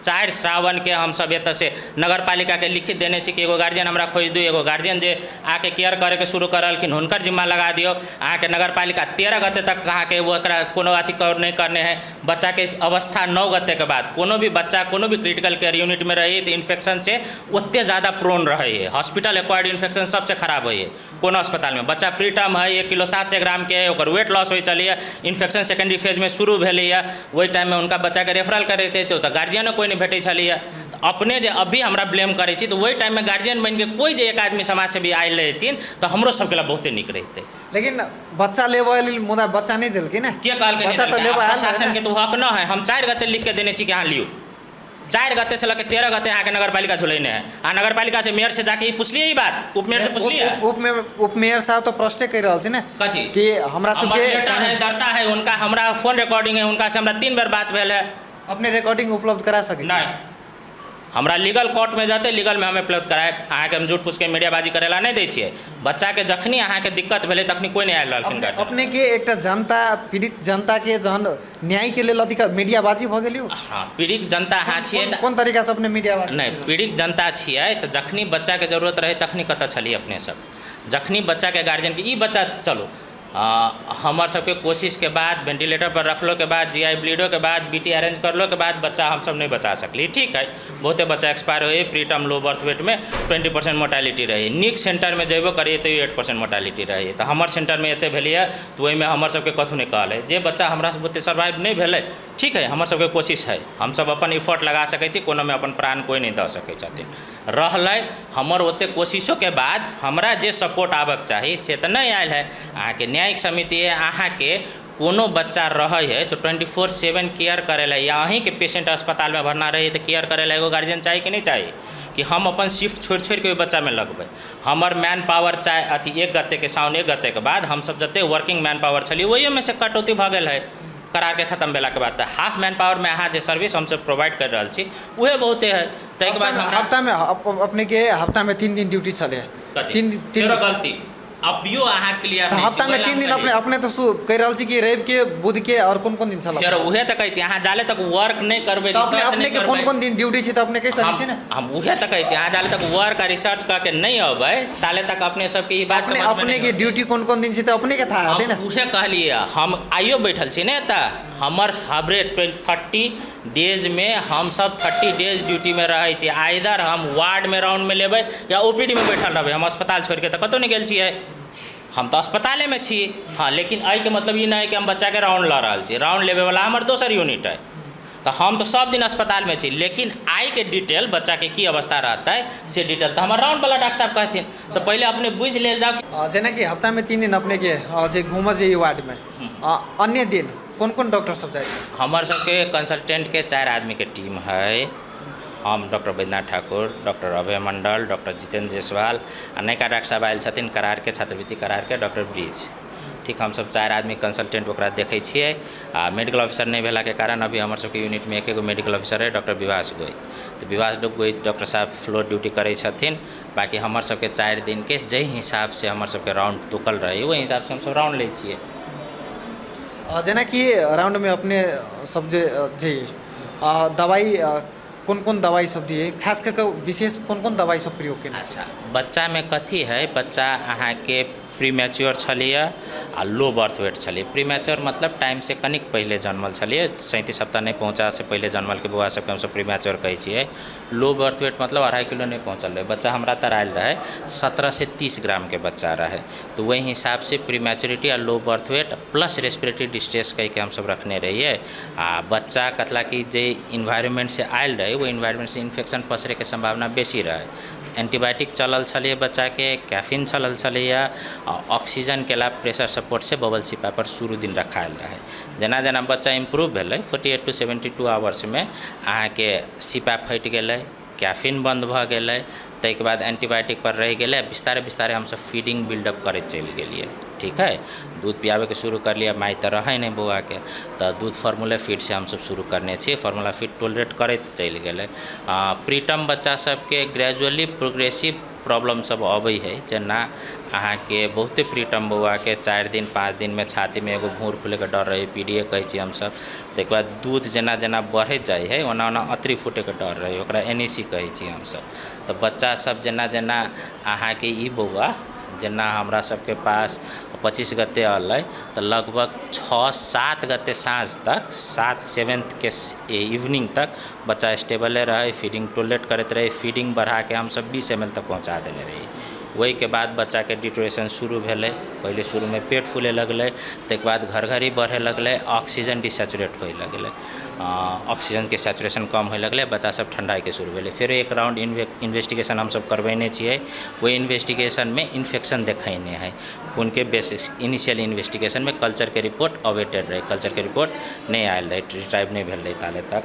D: 4 श्रावण के हम सब एतऽ से नगर पालिका के लिखित देने छी कि एगो गार्जियन हमरा खोज दू। एगो गार्जियन जे आके केयर करे के शुरू करलखिन हुनकर जिम्मा लगा दियो। अहाँ के नगर पालिका 13 गते तक अहाँ के वो एकरा कोनो अथी नहीं करने है। बच्चा के अवस्था 9 गते के बाद कोनो भी बच्चा कोनो भी क्रिटिकल केयर यूनिट में रही तो इन्फेक्शन से ओते ज़्यादा प्रोन रहे है। हॉस्पिटल एक्वायर्ड इन्फेक्शन सबसे खराब है कोनो अस्पताल में। बच्चा प्रीटर्म है 1 किलो 700 ग्राम के है, वेट लॉस हो चलिए, इन्फेक्शन सेकेंडरी फेज में शुरू भेलैया। वही टाइम में उनका बच्चा के रेफरल करे थे तो गार्जियनो कोई नहीं भेटे छलिए। तो अपने जे अभी हमरा ब्लेम करे छी तो वही टाइम में गार्जियन बन के कोई जे एक आदमी समाज से भी आयल रहथिन तो हमरो सबके लिए बहुते निक रहते।
A: लेकिन बच्चा लेबै मुदा बच्चा नहीं दिलखिन ने?
D: के कहलकै
A: बच्चा तो लेबै
D: प्रशासन के तो हक न है। हम 4 गते लिख के देने छी कि अहाँ लियो। 4 गते से लेकर 13 गते अहाँ के नगर पालिका झुलेने है। आ नगर पालिका से मेयर से जाके ही पूछलिए ई बात, उपमेयर से पूछलिए।
A: उपमेयर साहब तो प्रश्न कर रहल छी ने
D: कथी
A: कि हमरा सबके
D: दरता है उनका, हमरा फोन रिकॉर्डिंग है उनका से हमरा 3 बेर बात भेल है।
A: अपने रिकॉर्डिंग उपलब्ध करा सकै छी?
D: नहीं हमरा लीगल कोर्ट में जाते लीगल में हमें उपलब्ध कराए। अहाँ के हम झूठ फूस के मीडियाबाजी करेला नहीं दै छियै। बच्चा के जखनी अहाँ के दिक्कत भेलै तखनी कोई नहीं आयल रहलखिन।
A: अपने के एकटा जनता पीड़ित जनता के जहन न्याय के लेल अधिकार मीडियाबाजी भऽ गेलियो।
D: हाँ पीड़ित जनता अहाँ छियै।
A: कोन तरीका से अपने मीडियाबाजी?
D: नहीं पीड़ित जनता छियै तो जखनी बच्चा के जरूरत रहे तखनी कतऽ छलिए अपने सब। जखनी बच्चा के गार्जियन के ई बच्चा चलो हमर सबके कोशिश के बाद वेंटिलेटर पर रखलो के बाद GI ब्लीडो के बाद BT अरेंज करलो के बाद बच्चा हम सब नहीं बचा सकली। ठीक है बहुते बच्चा एक्सपायर हुए, प्री टर्म लो बर्थ वेट में 20% मोर्टालिटी रही। निक सेंटर में जेबो करिए तो 8% मोर्टालिटी रही। तो हमर सेंटर में एते भेलिए तो ओहिमे हमर सबके कथू नहीं कहल है। जे बच्चा हमरा से बुते सर्वाइव नहीं भेलै ठीक है, हमर सबके कोशिश है, हम सब अपन इफर्ट लगा सकै छी, कोनो में अपन प्राण कोई नहीं दऽ सकै छथिन। रहलै हमर ओते कोशिशों के बाद हमरा जे सपोर्ट आबक चाही से तऽ नहीं आयल है। अहाँके न्यायिक समिति है, अहाँके कोनो बच्चा रहे है तो 24/7 केयर करे ला, या अहीं के पेशेंट अस्पताल में भरना रही तो केयर करे ला एगो गार्जियन चाहिए कि नहीं चाहिए, कि हम अपन शिफ्ट छोड़ के ओहि बच्चा में लगबै। हमर मैन पावर चाहे अथी 1 गते के साउन 1 गते के बाद हम सब जते वर्किंग मैन पावर छलिए वही में से कटौती भ गेल है करार के खत्म भेला के बाद। तो हाफ मैन पावर में अहाँ जे सर्विस हम सब प्रोवाइड कर रहा छी उहे बहुते है। ताहि के बाद
A: हफ्ता में अपने के हफ्ता में 3 दिन ड्यूटी चले, 3
D: गलती अबियो अहाँ क्लियर
A: हफ्ता में 3 दिन अपने तो कह रहा छी कि रवि के बुध के और कौन दिन चला।
D: यार उहे त कहै छी, अहाँ जाले तक वर्क नहीं करबे,
A: अपने के कौन दिन ड्यूटी छी, तो अपने कैसे छी ना।
D: हम उहे त कहै छी, अहाँ जाले तक वर्क आ रिसर्च क के नहीं अबै ताले तक अपने सब के ई बात समझ में
A: अपने के ड्यूटी कौन दिन छी तो अपने के था है ना।
D: उहे कहलिए, हम आइयो बैठल छी ने एता, हमर हाबरे 30 डेज में हम सब 30 डेज ड्यूटी में रहे छी। आइदर हम वार्ड में राउंड में लेबै या ओपीडी में बैठल रहबै, हम अस्पताल छोड़ के तो कतौ नहीं गेल छियै, हम तो अस्पताले में छी। हाँ, लेकिन आई के मतलब ये नहीं है कि हम बच्चा के राउंड ला रहा छी, राउंड लेवे वाला हमर दोसर यूनिट है, तो हम तो सब दिन अस्पताल में छी। लेकिन आई के डिटेल बच्चा के की अवस्था रहता है से डिटेल तो हमारे राउंड वाला डॉक्टर साहब कहथिन, तो पहले अपने बुझ ले जाओ।
A: जेना कि हफ्ता में 3 दिन अपने के जे घूम जे वार्ड में, अन्य दिन कौन डॉक्टर सब जाए?
D: हमारे सबके कंसल्टेंट के 4 आदमी के टीम है। हम डॉक्टर बैद्यनाथ ठाकुर, डॉक्टर अभय मंडल, डॉक्टर जितेंद्र जायसवाल, नयका डॉक्टर साहब आयल छथिन करार के, छात्रवृत्ति करार के डॉक्टर ब्रिज। ठीक, हम सब 4 आदमी कंसल्टेंट ओकरा देखै छियै। मेडिकल ऑफिसर नहीं भेला के कारण अभी हमारे सबके यूनिट में एक मेडिकल ऑफिसर है, डॉक्टर विवास गोहित। तो विवास गोहित डॉक्टर साहब फ्लोर ड्यूटी करै छथिन। बाकी हमारे सबके 4 दिन के जै हिसाब से हमारे सबके राउंड तुकल रही वही हिसाब से हम सब राउंड लै छियै।
A: जेना कि राउंड में अपने सब जे दवाई कौन दवाई सब दिए, खास करके विशेष कौन दवाई सब प्रयोग केना?
D: अच्छा, बच्चा में कथी है, बच्चा अहाँ के प्रीमैच्योर छलिए आ लो बर्थ वेट छलिए। प्रीमैच्योर मतलब टाइम से कनिक पहले जन्मल छलिए, 37 सप्ताह नहीं पहुँचा से पहले जन्मल के बौआ सबके हम सब प्रीमैच्योर कहै छियै। लो बर्थ वेट मतलब 2.5 किलो नहीं पहुँचल रहे बच्चा, हमरा तर आयल रहे 17 से 30 ग्राम के बच्चा रहे। तो वही हिसाब से prematurity or low birth weight plus respiratory distress कह के हम सब रखने रहिए। आ बच्चा कतला कि जे इन्वायरमेंट से आयल रहे वो इन्वायरमेंट से इन्फेक्शन पसरे के संभावना बेसी रहे। एंटीबायोटिक चलल छलिए बच्चा के, कैफीन चलल छलिए, ऑक्सीजन के लाभ प्रेशर सपोर्ट से बबल सिपा पर शुरू दिन रखायल रहे। जना जना बच्चा इम्प्रूव भेलै 48 to 72 आवर्स में अहाँ के सिपा फट गए, कैफीन बंद भ गए, ताहिके बाद एंटीबायोटिक पर रह गए, बिस्तारे बिस्तारे हम सब फीडिंग बिल्डअप करते चल गए। ठीक है, दूध पियावे के शुरू कर लिया, माई तो रहे नहीं बौआ के, तो दूध फार्मूला फीड से हम सब शुरू करने छे। फार्मूला फीड टॉलरेट करते चल गए। प्रीटर्म बच्चा सबके ग्रेजुअली प्रोग्रेसिव प्रॉब्लम सब अबै है, जना अहाँ के बहुते प्रीटर्म बौआ के 4 दिन 5 दिन में छाती में एगो घूर खुले के डर रहे, पीडीए कहै छी हम सब। ताहिके बाद दूध जना जना बढ़े जाए है ओना ओना अतरी फूटे के डर रहे, ओकरा एनईसी कहै छी हम सब। तो बच्चा सब जना जना अहाँ के ई बौआ जना हमरा सबके पास 25 गते अलै, तो लगभग 6-7 गते साँझ तक 7-7 के इवनिंग तक बच्चा स्टेबले रहे, फीडिंग टॉलरेट करते रहे। फीडिंग बढ़ा के हम सब 20 ml तक पहुँचा देने रही। वही के बाद बच्चा के डिटोरेशन शुरू भेलै। पहले शुरू में पेट फूले लगले, ताहिके बाद घर घरी बढ़े लगले, ऑक्सीजन डिसैचुरेट होए लगले, ऑक्सीजन के सैचुरेशन कम होए लगले, बच्चा सब ठंडाई के शुरू भेलै। फिर एक राउंड इन्वेस्टिगेशन हम सब करबेने छियै। वही इन्वेस्टिगेशन में इन्फेक्शन देखने है, उनके बेसिस इनिशियल इन्वेस्टिगेशन में कल्चर के रिपोर्ट अवेटेड रहे, कल्चर के रिपोर्ट नहीं आयल रहे, रिट्राइव नहीं भेल रहे ताले तक।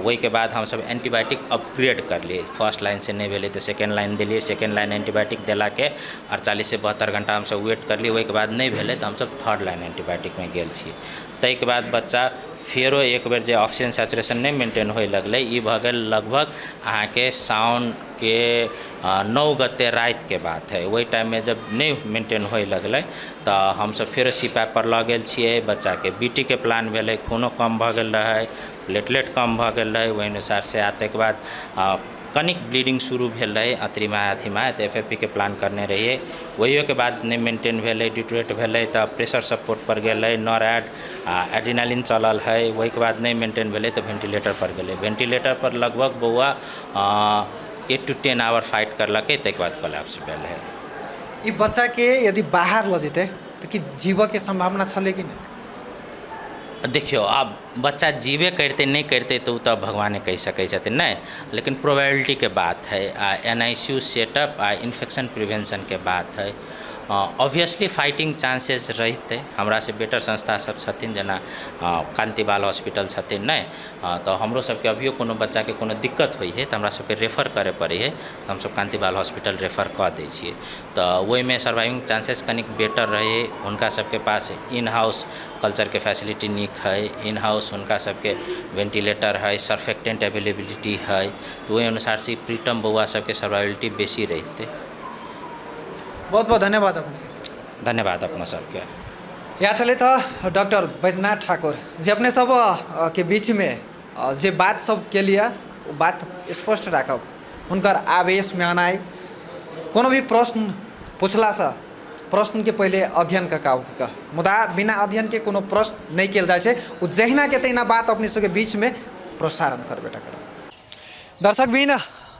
D: वही के बाद हम सब एंटीबायोटिक अपग्रेड कर लिए, फर्स्ट लाइन से नहीं भेले तो सेकेंड लाइन दिलिए, सेकेंड लाइन एंटीबायोटिक दिला के 48 से 72 घंटा हम सब वेट कर लिए। वही के बाद नहीं भेले तो हम सब थर्ड लाइन एंटीबायोटिक में गेल छी। ताहि के बाद बच्चा फेरो एक बेर जे ऑक्सीजन सैचुरेशन नहीं मेंटेन होए लगले, ई भ गेल लगभग अहाँ के साउन के 9 गते रात के बात है। वही टाइम में जब नहीं मेंटेन होए लगले तो हम सब फिर सीपैप पर लऽ गेल छियै। बच्चा के बीटी के प्लान भेलै, खूनो कम भ गेल रहे, प्लेटलेट कम भ गेल रहे, वही अनुसार से आते के बाद कनिक ब्लीडिंग शुरू भेल रहे, अतरीमा अथीमा, तो एफएफपी के प्लान करने रहिए। वही के बाद नहीं मेंटेन भेले, डिटोरेट भेले तो प्रेशर सपोर्ट पर गेले, नॉरएड एड्रेनालिन चलल है। वही के बाद नहीं मेंटेन भेले तो वेंटिलेटर पर गेले। वेंटिलेटर पर लगभग बौआ 8 to 10 आवर फाइट करलके, ताहिके बाद कोलैप्स भेल है।
A: ई बच्चा के यदि बाहर ल जेते तो कि जीव के संभावना छले कि नहीं?
D: देखियो अब बच्चा जीवे करते नहीं करते तो तब भगवाने कह सकै छथिन नहीं, लेकिन प्रोबेबिलिटी के बात है, NICU सेटअप आ इन्फेक्शन प्रिवेंशन के बात है। ऑब्वियसली फाइटिंग चांसेस रहते, हमरा से बेटर संस्था सब छथिन जेना कांतिबाल हॉस्पिटल छथिन नहीं, तो हमरो सबके अभियो कोनो बच्चा के कोनो दिक्कत होइ है तो हमरा सबके रेफर करे पड़े है, तो हम सब कांतिबाल हॉस्पिटल रेफर कर दै छियै। तो ओहि में सर्वाइविंग चांसेस कनिक बेटर रहे, उनका सबके पास इन हाउस कल्चर के फैसिलिटी नीक है, इन हाउस उनका सबके वेंटिलेटर है, सर्फेक्टेंट अवेलेबिलिटी है, तो वही अनुसार से प्रीटर्म बउआ सबके सर्वाइविलिटी बेसी रहते।
A: बहुत बहुत धन्यवाद अपने।
D: धन्यवाद अपना सबके।
A: यहाँ चले था डॉक्टर बैद्यनाथ ठाकुर जे अपने सब के बीच में जे बात सब के लिए वो बात स्पष्ट रखब, उनकर आवेश में आनाई कोनो भी प्रश्न पूछला से प्रश्न के पहले अध्ययन का मुदा बिना अध्ययन के कोनो प्रश्न नहीं किया जाए, वो जहिना के तहिना बात अपने सबके बीच में प्रसारण कर बेटा कर। दर्शक बिन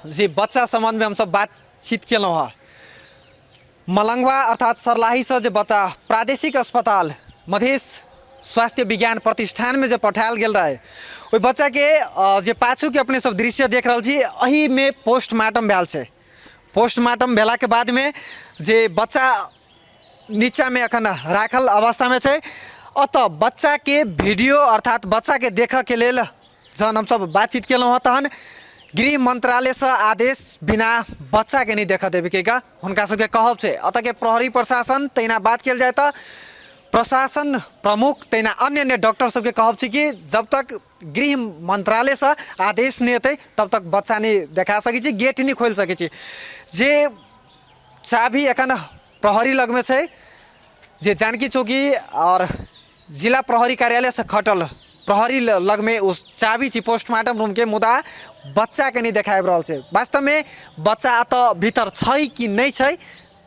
A: जे बच्चा संबंध में हम सब बातचीत केलौं है, मलंगवा अर्थात सर्लाही से जो बच्चा प्रादेशिक अस्पताल मधेश स्वास्थ्य विज्ञान प्रतिष्ठान में जो पठायल गेल रहे, वो बच्चा के जे पाछू के अपने सब दृश्य देख रहा छी, अही में पोस्टमार्टम भेल छे। पोस्टमार्टम भेला के बाद में जे बच्चा नीचा में अखन राखल अवस्था में छे, अतः बच्चा के वीडियो अर्थात बच्चा के देख के लेल जहन हम सब बातचीत केलौं हँ तहन गृह मंत्रालय से आदेश बिना बच्चा के नहीं देखा देवे के का उनका सबके कहब छे। अतः के प्रहरी प्रशासन तहिना बात किया जाए तो प्रशासन प्रमुख तहिना अन्य अन्य डॉक्टर सबके कहब छे कि जब तक गृह मंत्रालय से आदेश नहीं होते तब तक बच्चा नहीं देखा सकै छी, गेट नहीं खोल सकै छी। जे चाभी एखन प्रहरी लग में छे, जे जानकी चौकी और जिला प्रहरी कार्यालय से खटल प्रहरी लग में उस चाबी छी पोस्टमार्टम रूम के, मुदा बच्चा के नहीं देखाब रहल छे। वास्तव में बच्चा तो भीतर छै कि नहीं छै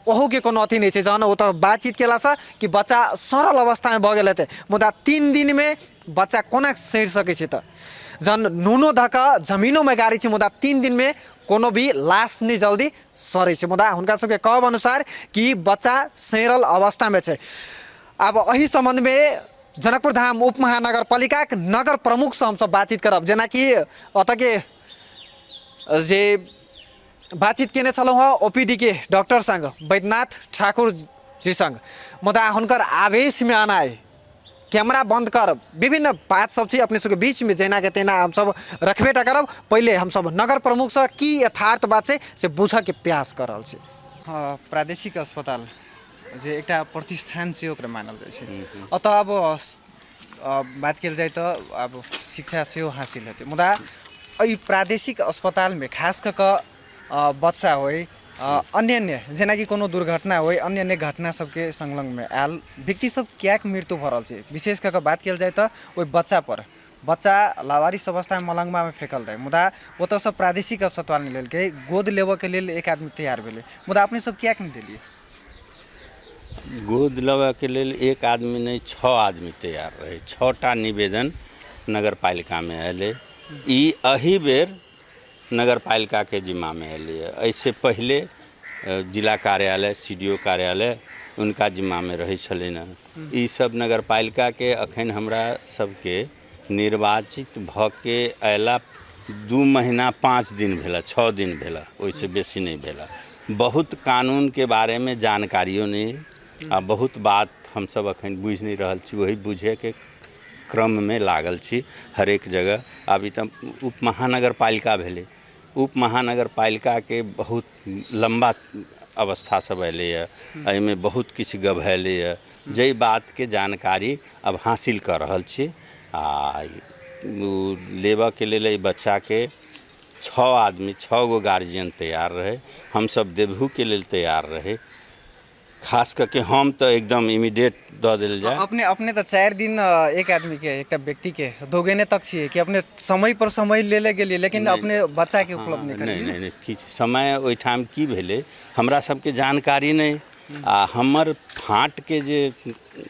A: ओहो के कोनो अथी नहीं छे। जहन वो तो बातचीत केला से कि बच्चा सरल अवस्था में भ गेल हेतै, मुदा 3 दिन में बच्चा कोना सैर सकै छै। त जहन नूनो धक जमीनों में गाड़ी छे, मुदा 3 दिन में कोनो भी लाश नहीं जल्दी सरै छे। मुदा हुनका सबके कहब अनुसार कि बच्चा सैरल अवस्था में छे। अब अही संबंध में जनकपुर धाम उप महानगर पालिका के नगर प्रमुख से हम सब बातचीत करब, जेना कि अतः के जे बातचीत केने छलौं हँ OPD के डॉक्टर संग बैद्यनाथ ठाकुर जी संग, मुदा हुनकर आवेश में आना है कैमरा बंद कर विभिन्न बात सब छी अपने सबके बीच में जेना के तेना हम सब रखबेटा करब। पहले हम सब नगर प्रमुख से की यथार्थ बात से बुझ के प्रयास कर रहल छी। प्रादेशिक अस्पताल जे एकटा प्रतिष्ठान से ओकरा मानल जाइ छै, अतः अब बात कल जाए तो अब शिक्षा से हासिल हेतै, मुदा ई प्रादेशिक अस्पताल में खास कर बच्चा हो अन्य अन्य जेना कि कोनो दुर्घटना हो अन्य अन्य घटना सबके संलग्न में आयल व्यक्ति सब क्या मृत्यु भ रहल छै। विशेष करके बात कल जाए तो ओहि बच्चा पर बच्चा लावारिस अवस्था में मलंगवा में फेंकल रहे, मुदा वो तो सब प्रादेशिक अस्पताल नहीं लेलकै, गोद लेबऽ के लेल एक आदमी तैयार भेलै, मुदा अपने सब क्या नहीं दिलिए?
E: गोद लेबऽ के लेल एक आदमी नहीं 6 आदमी तैयार रहे। 6टा निवेदन नगर पालिका में अले, ई अही बेर नगर पालिका के जिम्मा में अले। ऐसे पहले जिला कार्यालय CDO कार्यालय उनका जिम्मा में रहे छलै न। ई सब नगर पालिका के अखन हमरा सबके निर्वाचित भ के अयला 2 महीना 5 दिन भेला, 6 दिन भेला, ओइसे बेसी नहीं भेला। बहुत कानून के बारे में जानकारियों नहीं आ बहुत बात हम सब अखन बुझ नहीं रहल छी, वही बुझे के क्रम में लागल छी हर एक जगह। अभी तक उप महानगर पालिका भेले, उप महानगर पालिका के बहुत लंबा अवस्था सब अले, एहिमे बहुत किछु गभैले, जई बात के जानकारी अब हासिल कर रहल छी। आ लेबऽ के लेल बच्चा के 6 आदमी 6 गो गार्जियन तैयार रहे, हम सब देबहू के लेल तैयार रहे। खास करके हम तो एकदम इमीडिएट दऽ देल जाए।
A: अपने तो 4 दिन एक आदमी के एक व्यक्ति के दोगेने तक छिए कि अपने समय पर समय ले गेलिए, लेकिन अपने बच्चा के उपलब्ध नहीं करिए।
E: नहीं किछु समय ओहि ठाम की भेलै हमरा सबके जानकारी नहीं। आ हमर फाँट के जे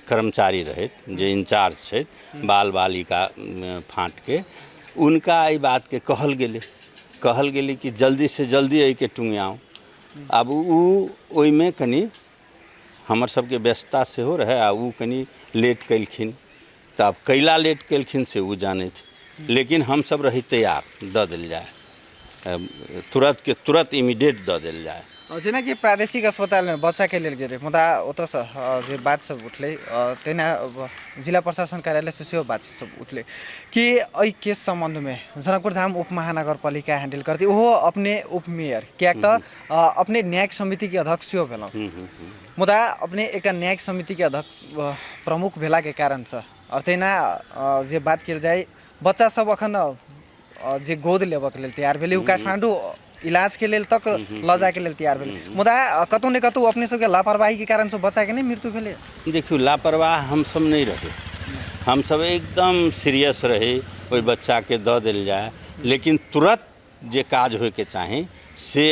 E: कर्मचारी रहे जे इंचार्ज छै बाल बालिका फाँट के, उनका ई बात के कहल गेलै कि जल्दी से जल्दी एहि के टुंगियाओ। अब उ ओहि में कनी हमर सबके व्यस्तता सेहो रहे आ उ कनी लेट कलखिन, त तो अब कैला लेट केलखिन से उ जाने लेकिन हम सब रही तैयार द दिल जाए तुरंत के तुरंत इमीडिएट द दिल जाए
A: जेनाकि प्रादेशिक अस्पतालमे बच्चाके लेल गेलै मुदा ओतऽसँ जे बात सब उठलै तेना जिला प्रशासन कार्यालय से सेहो बात सब उठलै कि एहि केस सम्बन्धमे जनकपुर धाम उपमहानगरपालिका हैंडल करती ओहो अपने उप मेयर कियाक तऽ अपने न्यायिक समितिके अध्यक्ष सेहो भेलौँ मुदा अपने एकटा न्यायिक समितिके अध्यक्ष प्रमुख भेलाके कारणसँ और तेना जे बात कयल जाय बच्चा सब अखन जे गोद लेबऽके लेल तैयार भेलै उ काठमांडू इलाज के लेल तक ल जाए के लेल तैयार भेलै मुदा कतौ ने कतौ अपने सबके लापरवाही के कारण से बच्चा के नहीं मृत्यु भेलै
E: देखियो लापरवाह हम सब नहीं रहे हम सब एकदम सीरियस रहे ओहि बच्चा के द दिल जाए लेकिन तुरंत जे काज होय के चाही से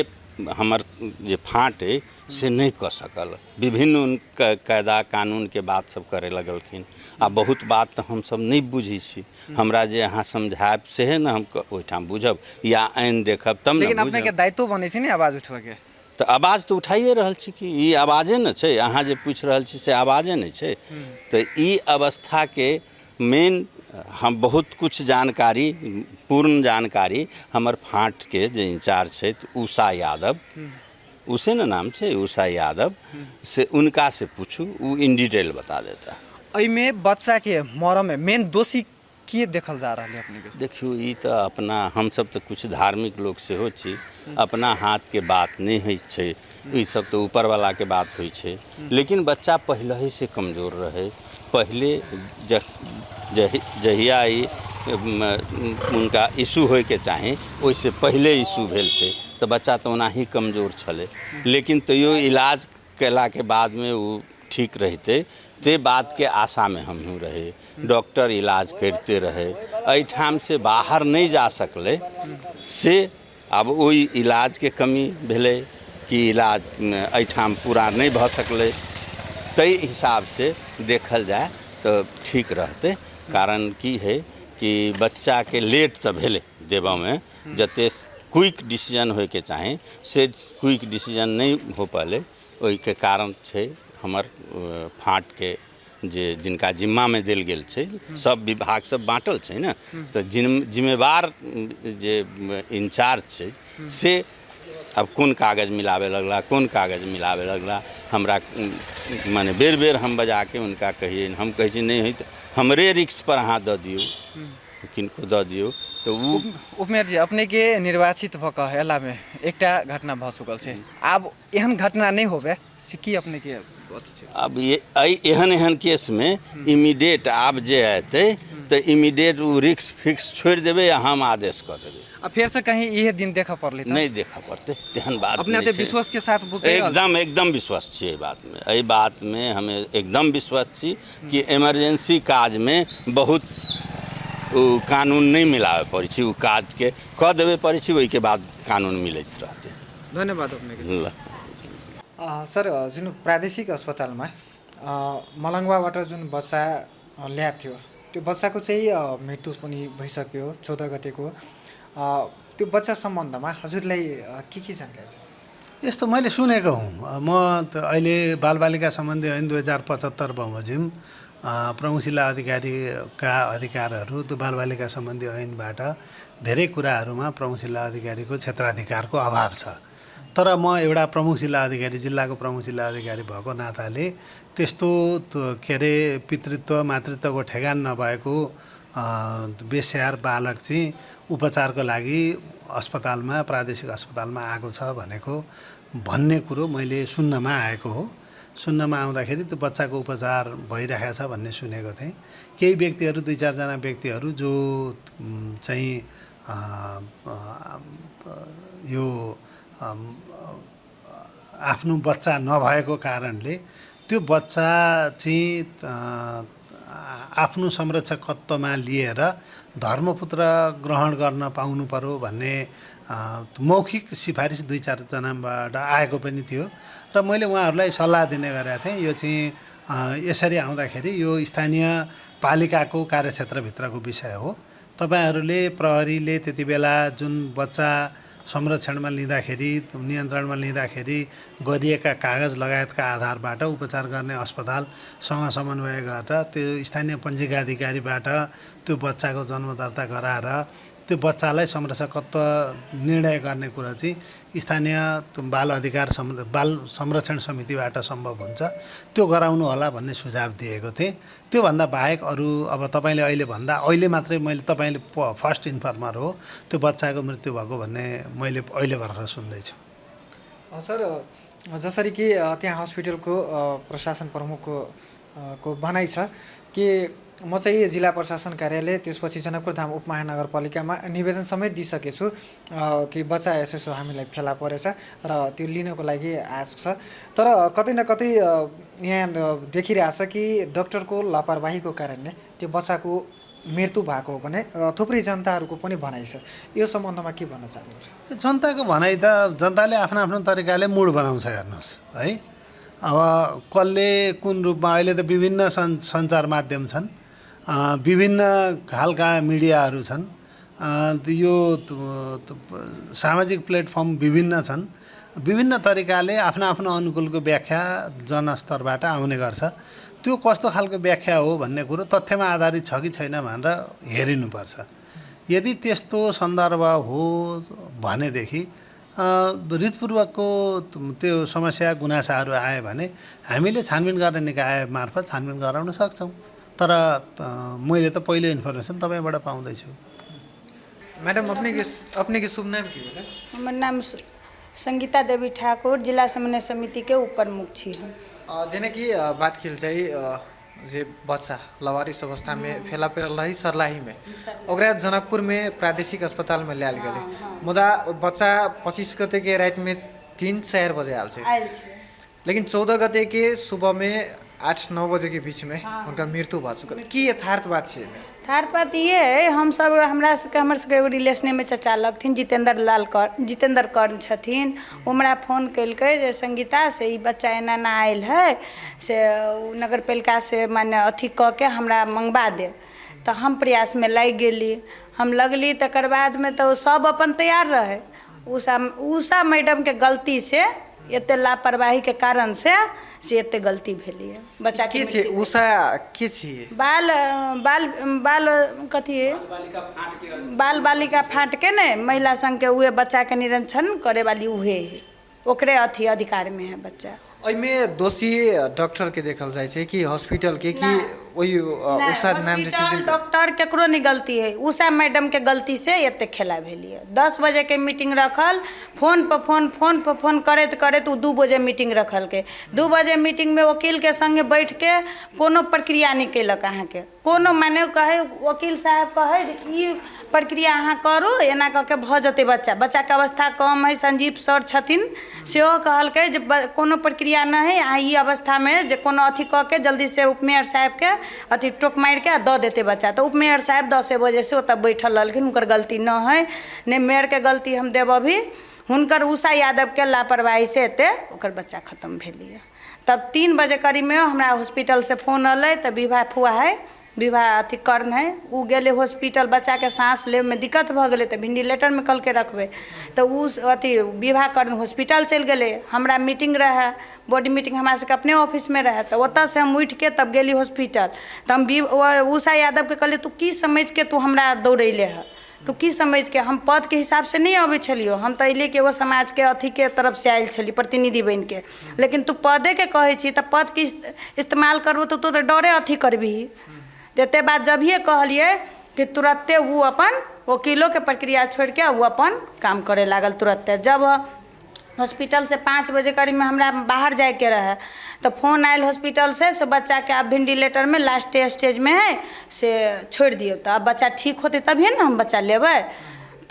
E: हमर जे फाँट है से नहीं कर सकल विभिन्न कायदा कानून के बात सब करे लगलखिन आ बहुत बात तो हम सब नहीं बुझी छी हमरा जे अहाँ समझायब से ना हम ओहिठाम बुझब या आइन देखब तब
A: लेकिन अपने के दायित्व बने छै ने आवाज उठबे के
E: तो आवाज तो उठाइए रहल छी कि ई आवाजे न छै अहाँ जे पूछ रहल छी से आवाजे नहीं छै तो ई अवस्था के मेन हम बहुत कुछ जानकारी पूर्ण जानकारी हमर फाँट के जे इंचार्ज छै उषा यादव उसे न नाम छै उषा यादव से उनका से पूछू वो इन डिटेल बता देता
A: एहिमे बच्चा के मरम में मेन दोषी के देखल जा रहा है अपने के
E: देखियो ई तो अपना हम सब तो कुछ धार्मिक लोग से हो छी अपना हाथ के बात नहीं है छै ई सब तो ऊपर वाला के बात होई छै लेकिन बच्चा पहले ही से कमजोर रहे पहले जहिया ई उनका इशू होय के चाहे ओइसे पहले इशू भेल छै तो बच्चा तो ओनाही कमजोर छले लेकिन तैयो इलाज कैला के बाद में वो ठीक रहते ते बात के आशा में हम रहे डॉक्टर इलाज करते रहे एहिठाम से बाहर नहीं जा सकले से अब वही इलाज के कमी भेले कि इलाज एहिठाम पूरा नहीं भ सकले तई हिसाब से देखल जाए तो ठीक रहते कारण की है कि बच्चा के लेट तो भेले देबा में जते क्विक डिसीजन होय के चाहे से क्विक डिसीजन नहीं हो पाले ओहि के कारण छै हमर फाँट के जे जिनका जिम्मा में देल गेल छै सब विभाग सब बाँटल छै ना तो जिम्मेवार जे इंचार्ज छै से अब कौन कागज मिलावे लगला कौन कागज मिलावे लगला हमरा माने बेर बेर हम बजा के उनका कहिए हम कहे छी नहीं है तो हमरे रिक्स पर अहाँ द दियो किनको द दियो तो वो
A: उपमेयर जी अपने के निर्वाचित भऽ कऽ एला में एकटा घटना भऽ चुकल छै आब एहन घटना नहीं होवे से की अपने के
E: अब ये एहन केस में इमीडिएट आप जे आते तो इमीडिएट वो रिक्स फिक्स छोड़ देवे या हम आदेश कर देवे
A: आ फिर से कहीं यह दिन देखा पड़ले
E: नहीं देखा पड़ते तेहन बात
A: अपने तो विश्वास के साथ
E: एकदम विश्वास छी बात में एहि बात में हमें एकदम विश्वास छी कि इमरजेंसी काज में बहुत कानून नहीं मिलावे पड़े छी उ काज के कह देवे पड़े छी वही के बाद कानून मिलत रहते
A: धन्यवाद अपने सर जुन प्रादेशिक अस्पताल में मलंगवाबाट जुन बच्चा ल्याएको थियो त्यो बच्चाको चाहिँ मृत्यु पनि भइसक्यो 14 गतेको त्यो बच्चा सम्बन्धमा हजुरलाई के जानकारी छ
F: यस्तो मैले सुनेको हुँ म त अहिले बालबालिका सम्बन्धी ऐन 2075 बमोजिम प्रमुख जिल्ला अधिकारीका अधिकारहरू त्यो बालबालिका सम्बन्धी ऐनबाट धेरै कुराहरूमा प्रमुख जिल्ला अधिकारीको क्षेत्राधिकारको अभाव छ तर म एउटा प्रमुख जिल्ला अधिकारी जिल्लाको प्रमुख जिल्ला अधिकारी भएको नाताले त्यस्तो के अरे पितृत्व मातृत्वको ठेगान नभएको बेस्याहार बालक चाहिँ उपचारको लागि अस्पतालमा प्रादेशिक अस्पतालमा आएको छ भन्ने कुरो मैले सुन्नमा आएको हो सुन्नमा आउँदाखेरि त्यो बच्चाको उपचार भइरहेको छ भन्ने सुनेको थिएँ केही व्यक्तिहरू 2-4 जना व्यक्तिहरू जो चाहिँ यो आफ्नो बच्चा नभएको कारणले त्यो बच्चा चाहिँ आफ्नो संरक्षकत्वमा लिएर धर्मपुत्र ग्रहण गर्न पाउनु पर्यो भन्ने मौखिक सिफारिस 2-4 जनाबाट आएको पनि थियो र मैले उहाँहरूलाई सल्लाह दिने गरेका थिएँ यो चाहिँ यसरी आउँदाखेरि यो स्थानीय पालिकाको कार्यक्षेत्रभित्रको विषय हो तपाईहरूले प्रहरीले त्यति बेला जुन बच्चा संरक्षणमा लिँदाखेरि नियन्त्रणमा लिँदाखेरि गरिएका कागज लगायतका आधारबाट उपचार गर्ने अस्पतालसँग समन्वय गरेर त्यो स्थानीय पञ्जीका अधिकारीबाट त्यो बच्चाको जन्म दर्ता गराएर त्यो बच्चालाई संरक्षकत्व निर्णय गर्ने कुरा चाहिँ स्थानीय बाल अधिकार बाल संरक्षण समितिबाट सम्भव हुन्छ त्यो गराउनु होला भन्ने सुझाव दिएको थिएँ। त्योभन्दा बाहेक अरू अब तपाईँले अहिले मात्रै मैले तपाईँले फर्स्ट इन्फर्मर हो त्यो बच्चाको मृत्यु भएको भन्ने मैले अहिले भर्खर सुन्दैछु।
A: सर जसरी कि त्यहाँ हस्पिटलको प्रशासन प्रमुखको भनाइ छ कि म चाहिँ जिल्ला प्रशासन कार्यालय त्यसपछि जनकपुर धाम उपमहानगरपालिकामा निवेदन समेत दिइसकेछु कि बच्चा यसो हामीलाई फेला परेछ र त्यो लिनको लागि आएको छ। तर कतै न कतै यहाँ देखिरहेछ कि डाक्टरको लापरवाहीको कारणले त्यो बच्चाको मृत्यु भएको हो भने थुप्रै जनताहरूको पनि भनाइ छ। यो सम्बन्धमा के भन्न चाहनुहुन्छ?
F: जनताको भनाइ त जनताले आफ्नो आफ्नो तरिकाले मुड बनाउँछ हेर्नुहोस् है। अब कसले कुन रूपमा अहिले त विभिन्न सञ्चार माध्यम छन्, विभिन्न खालका मिडियाहरू छन्, यो सामाजिक प्लेटफर्म विभिन्न छन्, विभिन्न तरिकाले आफ्नो आफ्नो अनुकूलको व्याख्या जनस्तरबाट आउने गर्छ। त्यो कस्तो खालको व्याख्या हो भन्ने कुरो तथ्यमा आधारित छ कि छैन भनेर हेरिनुपर्छ। यदि त्यस्तो सन्दर्भ हो भनेदेखि हृदयपूर्वकको त्यो समस्या गुनासाहरू आए भने हामीले छानबिन गर्ने निकाय मार्फत छानबिन गराउन सक्छौँ। तर मैले त पहिलो इन्फर्मेसन तपाईँबाट पाउँदैछु।
A: मैडम अपने के शुभ नाम की है?
G: हमार नाम संगीता देवी ठाकुर, जिला समन्वय समिति के उप प्रमुख छी हम।
A: जेने कि बात खेल चाहिँ जे बच्चा लवारिस अवस्था में फेला पड़ल रही सरलाही में ओकरा जनकपुर में प्रादेशिक अस्पताल में लायल गए। मुदा बच्चा 25 गते के रात में 3-4 बजे आयल छे, लेकिन 14 गते के सुबह में 8-9 बजे के बीच में उनका मृत्यु भा चुका। की यथार्थ बात है?
G: यथार्थ बात ये है, हम सब हमरा सबके एगो रिलेशने में चचा लगथिन जितेंद्र कर्ण छथिन। हमरा फोन कैलकै जे संगीता से ई बच्चा एना ना आयल है से नगर पालिका से माने अथी क के हमरा मंगवा दे। तो हम प्रयास में लग गेली, हम लगली। तकर बाद में तो सब अपन तैयार रहे। उषा मैडम के गलती से एते लापरवाही के कारण से एते गलती भेली है। बच्चा
A: के छे उषा के छे?
G: बाल कथी है, बाल बालिका फाँट के ने महिला संघ के उहे बच्चा के निरीक्षण करे वाली उहे है, ओकरे अथी अधिकार में है बच्चा।
A: में दोषी डॉक्टर के देखल जाए छे कि हॉस्पिटल के कि वही उषा नाम जे
G: छे डॉक्टर केकरो नहीं गलती है, उषा मैडम के गलती से एते खेला भेली है। 10 बजे के मीटिंग रखल, फोन पर फोन करत करत 2 बजे मीटिंग रखल के। 2 बजे मीटिंग में वकील के संगे बैठ के कोनो प्रक्रिया नहीं कैलक। अहाँ के कोनो माने कहे वकील साहब कहे ई प्रक्रिया अहाँ करू, एना क के भ जते बच्चा के अवस्था कम है। संजीव सर छथिन सेहो कहलकै जे कोनो प्रक्रिया न है, अहाँ ई अवस्था में जे कोनो अथी क के जल्दी से उपमेयर साहब के अथी टोक मार के द देते बच्चा। तो उपमेयर साहब 10 बजे से ओतऽ बैठल रहलखिन, हुनकर गलती न है ने मेयर के गलती हम देब। अभी हुनकर उषा यादव के लापरवाही से एते ओकर बच्चा खत्म भेली है। तब 3 बजे करीब में हमरा हॉस्पिटल से फोन अलै। तो विवाह फुआ है, विवाह अथी कर्ण है, उ गेले हॉस्पिटल। बच्चा के सांस ले में दिक्कत भ गेले तो वेंटिलेटर में कल के रखबे। तो उ अथी विवाह कर्ण हॉस्पिटल चल गेले। हमरा मीटिंग रहे, बॉडी मीटिंग हमरा सबके अपने ऑफिस में रहे। तो ओतऽ से हम उठ के तब गेली हॉस्पिटल। तो हम उषा यादव के कहले तू की समझ के तू हमरा दौड़ैले है, तो की समझ के? हम पद के हिसाब से नहीं अबै छलियो, हम तो अइले के एगो समाज के अथी के तरफ से आयल छली प्रतिनिधि बन के। लेकिन तू पदे के कहे छी तो पद के इस्तेमाल करबो तो तू तो डरे अथी करबी। देते बाद जब ये कहलिए कि तुरंते वो अपन वकीलों के प्रक्रिया छोड़ के वो अपन काम करे लागल तुरंते। जब हॉस्पिटल से 5 बजे करीब में हमरा बाहर जाए के रहे तो फोन आयल हॉस्पिटल से बच्चा के आप वेंटिलेटर में लास्ट स्टेज में है से छोड़ दियो। तो अब बच्चा ठीक होते तभी ना हम बच्चा लेबै।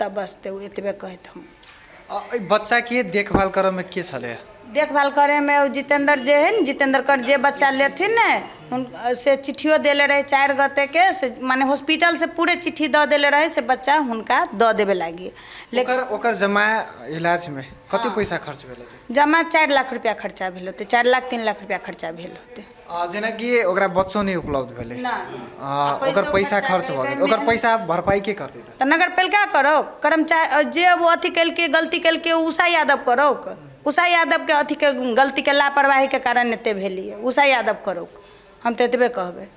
G: तब बस तो एतबे कहत हम।
A: बच्चा के देखभाल करे में के छले?
G: देखभाल करे में जितेंद्र जे है न, जितेंद्र कर जे बच्चा लेथिन ने से चिट्ठियो देले रहे 4 गते के से माने हॉस्पिटल से पूरे चिट्ठी दऽ देले रहे से बच्चा हुनका दऽ देबे लागी।
A: लेकिन ओकर जमा इलाज में कते पैसा खर्च भेल होते?
G: जमा 4 लाख रुपया खर्चा भेल होते, 4 लाख 3 लाख रुपया खर्चा भेल होते।
A: जेना कि ओकरा बच्चो नहीं उपलब्ध भेले,
G: नहीं
A: ओकर पैसा खर्च भ गेल, ओकर पैसा भरपाई के करते?
G: तो नगर पालिका करो, कर्मचारी जे वो अथी कल के गलती कल के उषा यादव करो, उषा यादव के अथी के गलती के लापरवाही के कारण एते भेलिए, उषा यादव करो, हम तो एतबे कहबे।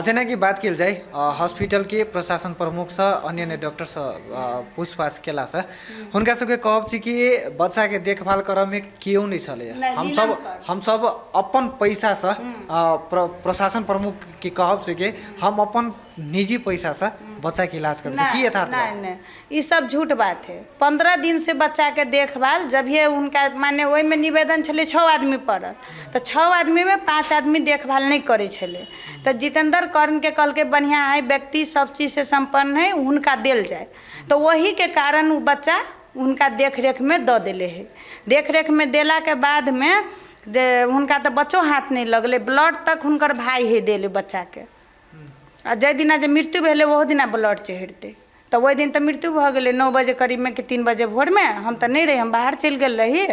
A: जेना कि बात कल जाए हॉस्पिटल के प्रशासन प्रमुख से अन्य डॉक्टर से पूछपाछ केला से हुनका सबके कहब छी कि बच्चा के देखभाल करऽ में क्यों नहीं चले। हम सब अपन पैसा से प्रशासन प्रमुख के कहब से कि हम अपन निजी पैसा से बच्चा के इलाज करते की यथार्थ बात?
G: नहीं, ये सब झूठ बात है। 15 दिन से बच्चा के देखभाल जब ये उनका माने वही में निवेदन छले 6 आदमी पड़ल, तो 6 आदमी में 5 आदमी देखभाल नहीं करे छले। तो जितेंद्र कर्ण के कल के बढ़िया है व्यक्ति सब चीज से संपन्न है उनका दिल जाए, तो वही के कारण वो बच्चा उनका देख रेख में दे दिले है। देख रेख में देला के बाद में उनका तो बच्चों हाथ नहीं लगले, ब्लड तक उनकर भाई है दिले बच्चा के। आ जै दिना जे मृत्यु भेले वह दिना ब्लड चढ़ते, तो वही दिन तो मृत्यु भ गेले 9 बजे करीब में कि 3 बजे भोर में। हम तो नहीं रही, हम बाहर चल गए रही।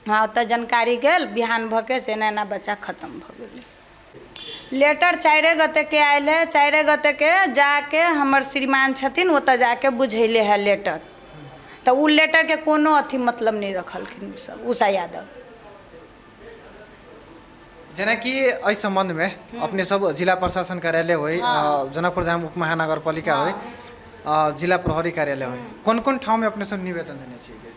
G: हाँ तो जानकारी गेल बिहान भ के से एना बच्चा खत्म भ गेले। लेटर 4 गते के आयल है, 4 गते के जाके हमर श्रीमान छथिन ओतऽ जाके बुझैले है लेटर, तो उ लेटर के कोनो अथी मतलब नहीं रखलखिन सब उषा यादव।
A: जेना कि इस संबंध में अपने सब जिला प्रशासन कार्यालय हो, जनकपुर धाम उप महानगर पालिका हो, जिला प्रहरी कार्यालय हो, कौन कौन ठाव में अपने सब निवेदन देने चाहिए?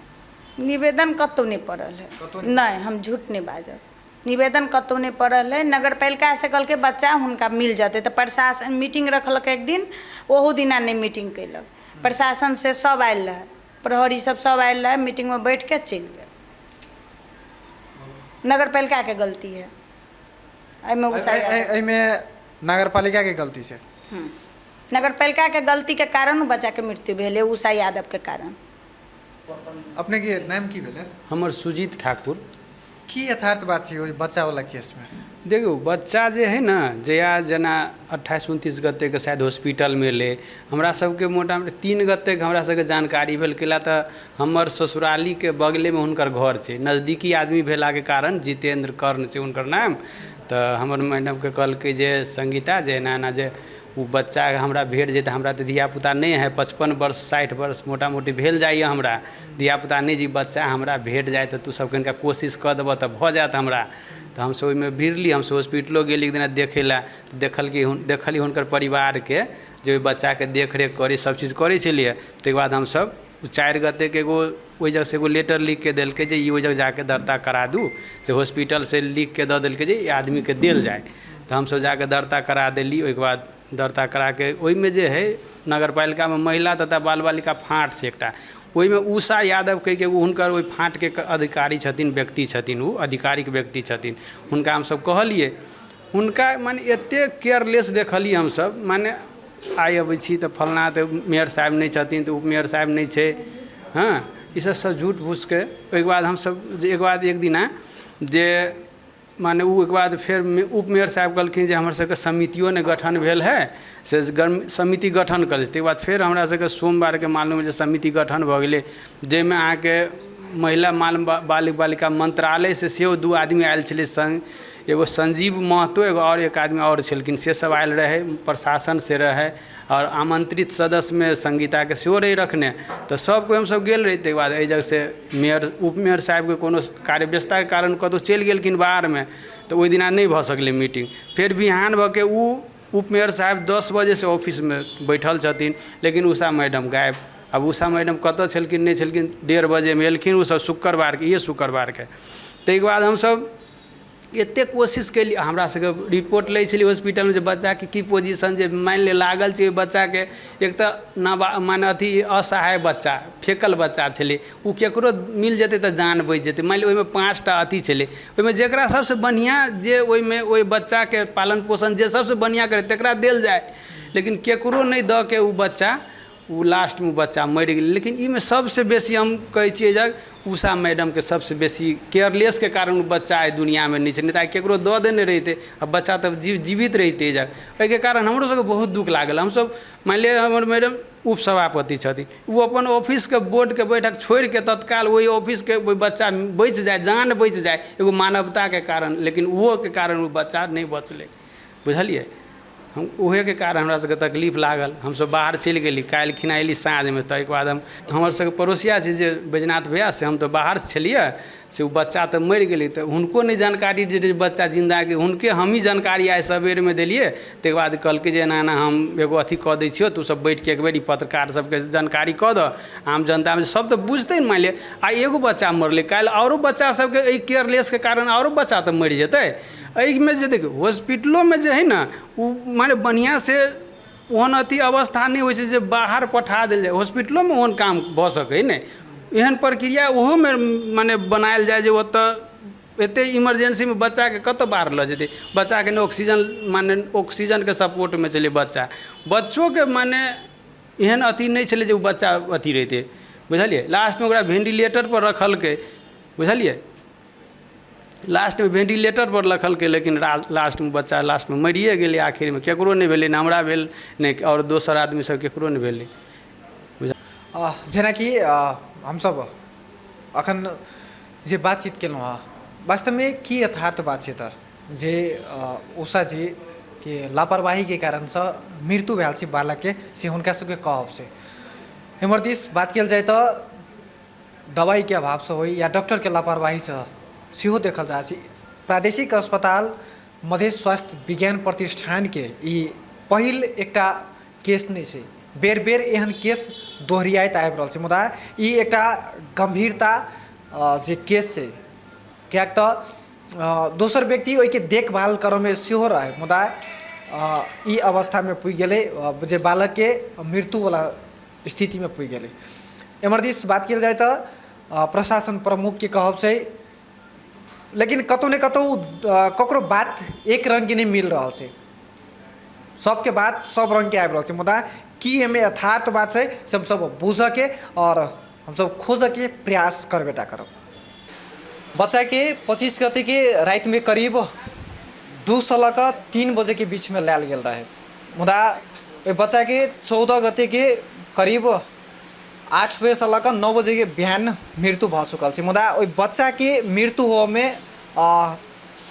G: निवेदन कतौ नहीं पड़ल है, नहीं हम झूठ नहीं बाजब, निवेदन कतौ नहीं पड़ल है। नगर पालिका से कल के बच्चा हुनका मिल जाते, तो प्रशासन मीटिंग रखलक एक दिन, ओहू दिना नहीं मीटिंग कैलक। प्रशासन से सब आयल रहे, प्रहरी सब आयल रहे, मीटिंग में बैठ के चल गए। नगर पालिका के गलती है
A: में नगर पालिका के गलती से,
G: नगर पालिका के गलती के कारण बच्चा के मृत्यु भेले उषा यादव के कारण।
A: अपने के नाम की भेले?
H: हमर सुजीत ठाकुर।
A: की यथार्थ बात थी बच्चा वाला केस में?
H: देखियो बच्चा जे है ना जया जना 28-29 गते के शायद हॉस्पिटल में ले, हमरा सबके मोटा मोटी 3 गते के हमरा सबके जानकारी भेल केला, तो हमर ससुराली के बगले में हुनकर घर छै, नज़दीकी आदमी भेला के कारण जितेंद्र कर्ण छै हुनकर नाम। तो हमर मैडम के कहलकै जे संगीता जे ना जे वो बच्चा हमरा भेट जेतै, हमरा तो धियापुता नहीं है, 55 वर्ष 60 वर्ष मोटा मोटी भेल जाइए, हमरा धियापुता नहीं जी, बच्चा हमरा भेट जाए तो तू सब कनिका कोशिश कर देबह तो भऽ जाएत हमरा। तो हमसब ओहिमे भिड़ली, हमसब हॉस्पिटलो गेली एक दिन देखे ला, तो देखली हुनकर परिवार के जे बच्चा के देख रेख करी सब चीज़ करै छलिए। ताहिके बाद हमसब 4 गते के एगो ओहि जगह से एगो लेटर लिख के देलकै जे ओहि जगह जाके दर्ता करा दू, से हॉस्पिटल से लिख के दऽ देलकै जे आदमी के देल जाए। तो हमसब जाके दर्ता करा देली, ओहिके बाद दर्ता करा के ओहिमे जे है नगर पालिका में महिला तथा बाल बालिका फाँट छै एकटा, ओहिमे उषा यादव कहि के हुनकर ओहि फाँट के अधिकारी छथिन, व्यक्ति छथिन, वो आधिकारिक व्यक्ति छथिन। हुनका हमसब कहलिए, हुनका माने एते केयरलेस देखलिए हमसब, माने आइ अबै छी तऽ फलना तऽ मेयर साहब नहीं छथिन, तो उप मेयर साहब नहीं छै, हाँ ई सब झूठ फूस के। ओहिके बाद हमसब एक दिना जे माने एक बाद फिर उप मेयर साहब कहलखिन जे हमर सबके समितियों ने गठन भेल है, से समिति गठन कल। ताहिके बाद फिर हमरा सबके सोमवार के मालूम जे समिति गठन भऽ गेलै, जाहिमे अहाँके महिला बाल बालिका मंत्रालय से सेहो 2 आदमी आयल छलै संग, एगो संजीव महतो एगो और एक आदमी और छलखिन, से सब आयल रहे, प्रशासन से रहे, और आमंत्रित सदस्य में संगीता के सेहो रही रखने। तो सबको हम सब गेल रही। ताहिके बाद एहि जगह से मेयर उप मेयर साहब के कोनो कार्य व्यस्तता के कारण कतौ चलि गेलखिन बाहर में, तो ओहि दिना नहीं भऽ सकलै मीटिंग। फिर बिहान भऽ के उप मेयर साहब 10 बजे से ऑफिस में बैठल छथिन, लेकिन उषा मैडम गायब। अब उषा मैडम कतऽ छलखिन नहीं छलखिन, 1:30 बजे में एलखिन ओ सब शुक्रवार के, ये शुक्रवार के। ताहिके बाद हमसब एते कोशिश केलिए, हमरा सबके रिपोर्ट लै छलिए हॉस्पिटल में जे बच्चा के की पोजीशन जे मान ले लागल छै बच्चा के, एक तऽ माने अथी असहाय बच्चा, फेकल बच्चा छलै, ओ केकरो मिल जेतै तऽ जान बचि जेतै। मान ली ओहिमे 5टा अथी छलै, ओहिमे जेकरा सबसे बढ़िया जे ओहि बच्चा के पालन पोषण जे सबसे बढ़िया करे तकरा देल जाए, लेकिन केकरो नहीं दऽ के ओ बच्चा लास्ट में बच्चा मरि गेलै। लेकिन इमे सबसे बेसी हम कहै छियै जे उषा मैडम के सबसे बेसी केयरलेस के कारण उ बच्चा आइ दुनिया में नहीं छै, नहीं तो केकरो दऽ देने रहिते अब बच्चा तब जीवित रहिते जा। एहिके कारण हमरो सबके बहुत दुख लागल। हमसब मान लिअ हमर मैडम उपसभापति छथिन, वो अपन ऑफिस के बोर्ड के बैठक छोड़ के तत्काल वही ऑफिस के बच्चा बच जाए, जान बच जाए एगो मानवता के कारण, लेकिन वो के कारण वो बच्चा नहीं बचले, बुझलिए। हम उहे के कारण हमरा सबके तकलीफ लागल, हम सब बाहर चलि गेली, काल्हि खिना अयली साँझ में। ताहिके बाद हमर सबके पड़ोसिया छै जे बैजनाथ भैया से हम तो बाहर छलिए से, वो बच्चा तो मरि गेलै, तो हुनको नहीं जानकारी जे बच्चा जिंदा के, हुनके हम ही जानकारी आइ सबेर में दिलिए। ताहिके बाद कहलकै जे एना एना हम एगो अथी कऽ दै छियौ, तू सब बैठ के एक बेर पत्रकार सबके जानकारी कऽ दऽ, आम जनता में सब तो बुझतै ने। मान लिअ आइ एगो बच्चा मरलै, काल्हि औरो बच्चा सबके एहि केयरलेस के कारण औरो बच्चा तो मरि जेतै। एहिमे जे देखियौ हॉस्पिटलों में जे है ना वो माने बढ़िया से ओहन अथी अवस्था नहीं होइ छै जे बाहर पठा देल जाए, हॉस्पिटलों में ओहन काम भऽ सकै ने, एहन प्रक्रिया ओहो में माने बनायल जाए जे ओतऽ एते इमरजेंसी में बच्चा के कतऽ बाहर लऽ जेतै। बच्चा के ऑक्सीजन माने ऑक्सीजन के सपोर्ट में चले बच्चा, बच्चों के माने एहन अथी नहीं छलै जे बच्चा अथी रहितै, बुझलिए। लास्ट में ओकरा वेंटिलेटर पर रखलकै, बुझलिए, लास्ट में वेंटिलेटर पर रखलकै, लेकिन लास्ट में बच्चा लास्ट में मरिए गेलै। आखिर में केकरो नहीं भेलै, हमरा भेल नहीं और दोसर आदमी सब केकरो नहीं भेलै।
A: जेनाकि हमसब अखन जे बातचीत केलहुँ हँ, वास्तव में की यथार्थ बात छै तऽ जे उषा जी के लापरवाही के कारण से मृत्यु भेल छै बालक के, से हुनका सबके कहब से एम्हर दिस बात कल जाए तो दवाई के अभाव से हो या डॉक्टर के लापरवाही से सेहो देखल जा छै। प्रादेशिक अस्पताल मध्य स्वास्थ्य विज्ञान प्रतिष्ठान के ई पहिल एकटा केस नहीं छै, बेर बेर एहन केस दोहरियाइत आबि रहल छै, मुदा ई एकटा गंभीरता जे केस छै, कियाक तऽ दोसर व्यक्ति ओहिके देखभाल करऽ में सेहो रहे, मुदा ई अवस्था में पुगि गेलै जे बालक के मृत्यु वाला स्थिति में पुगि गेलै। एम्हर दिस बात कल जाए तो प्रशासन प्रमुख के कहब छै, लेकिन कतौ ने कतौ ककरो बात एक रंग के नहीं मिल रहा है, सबके बात सब रंग के आबि रहल छै, मुदा की हमें यथार्थ बात है से हम सब बूझ के और हम सब खोज के प्रयास करबेटा करब। बच्चा के 25 गते के रात में करीब 2 से लऽ 3 बजे के बीच में लायल गेल रहे, मुदा बच्चा के 14 गते के करीब 8 बजे से लऽ 9 बजे के बिहान मृत्यु भ चुकल छै, मुदा ओहि बच्चा के मृत्यु हो में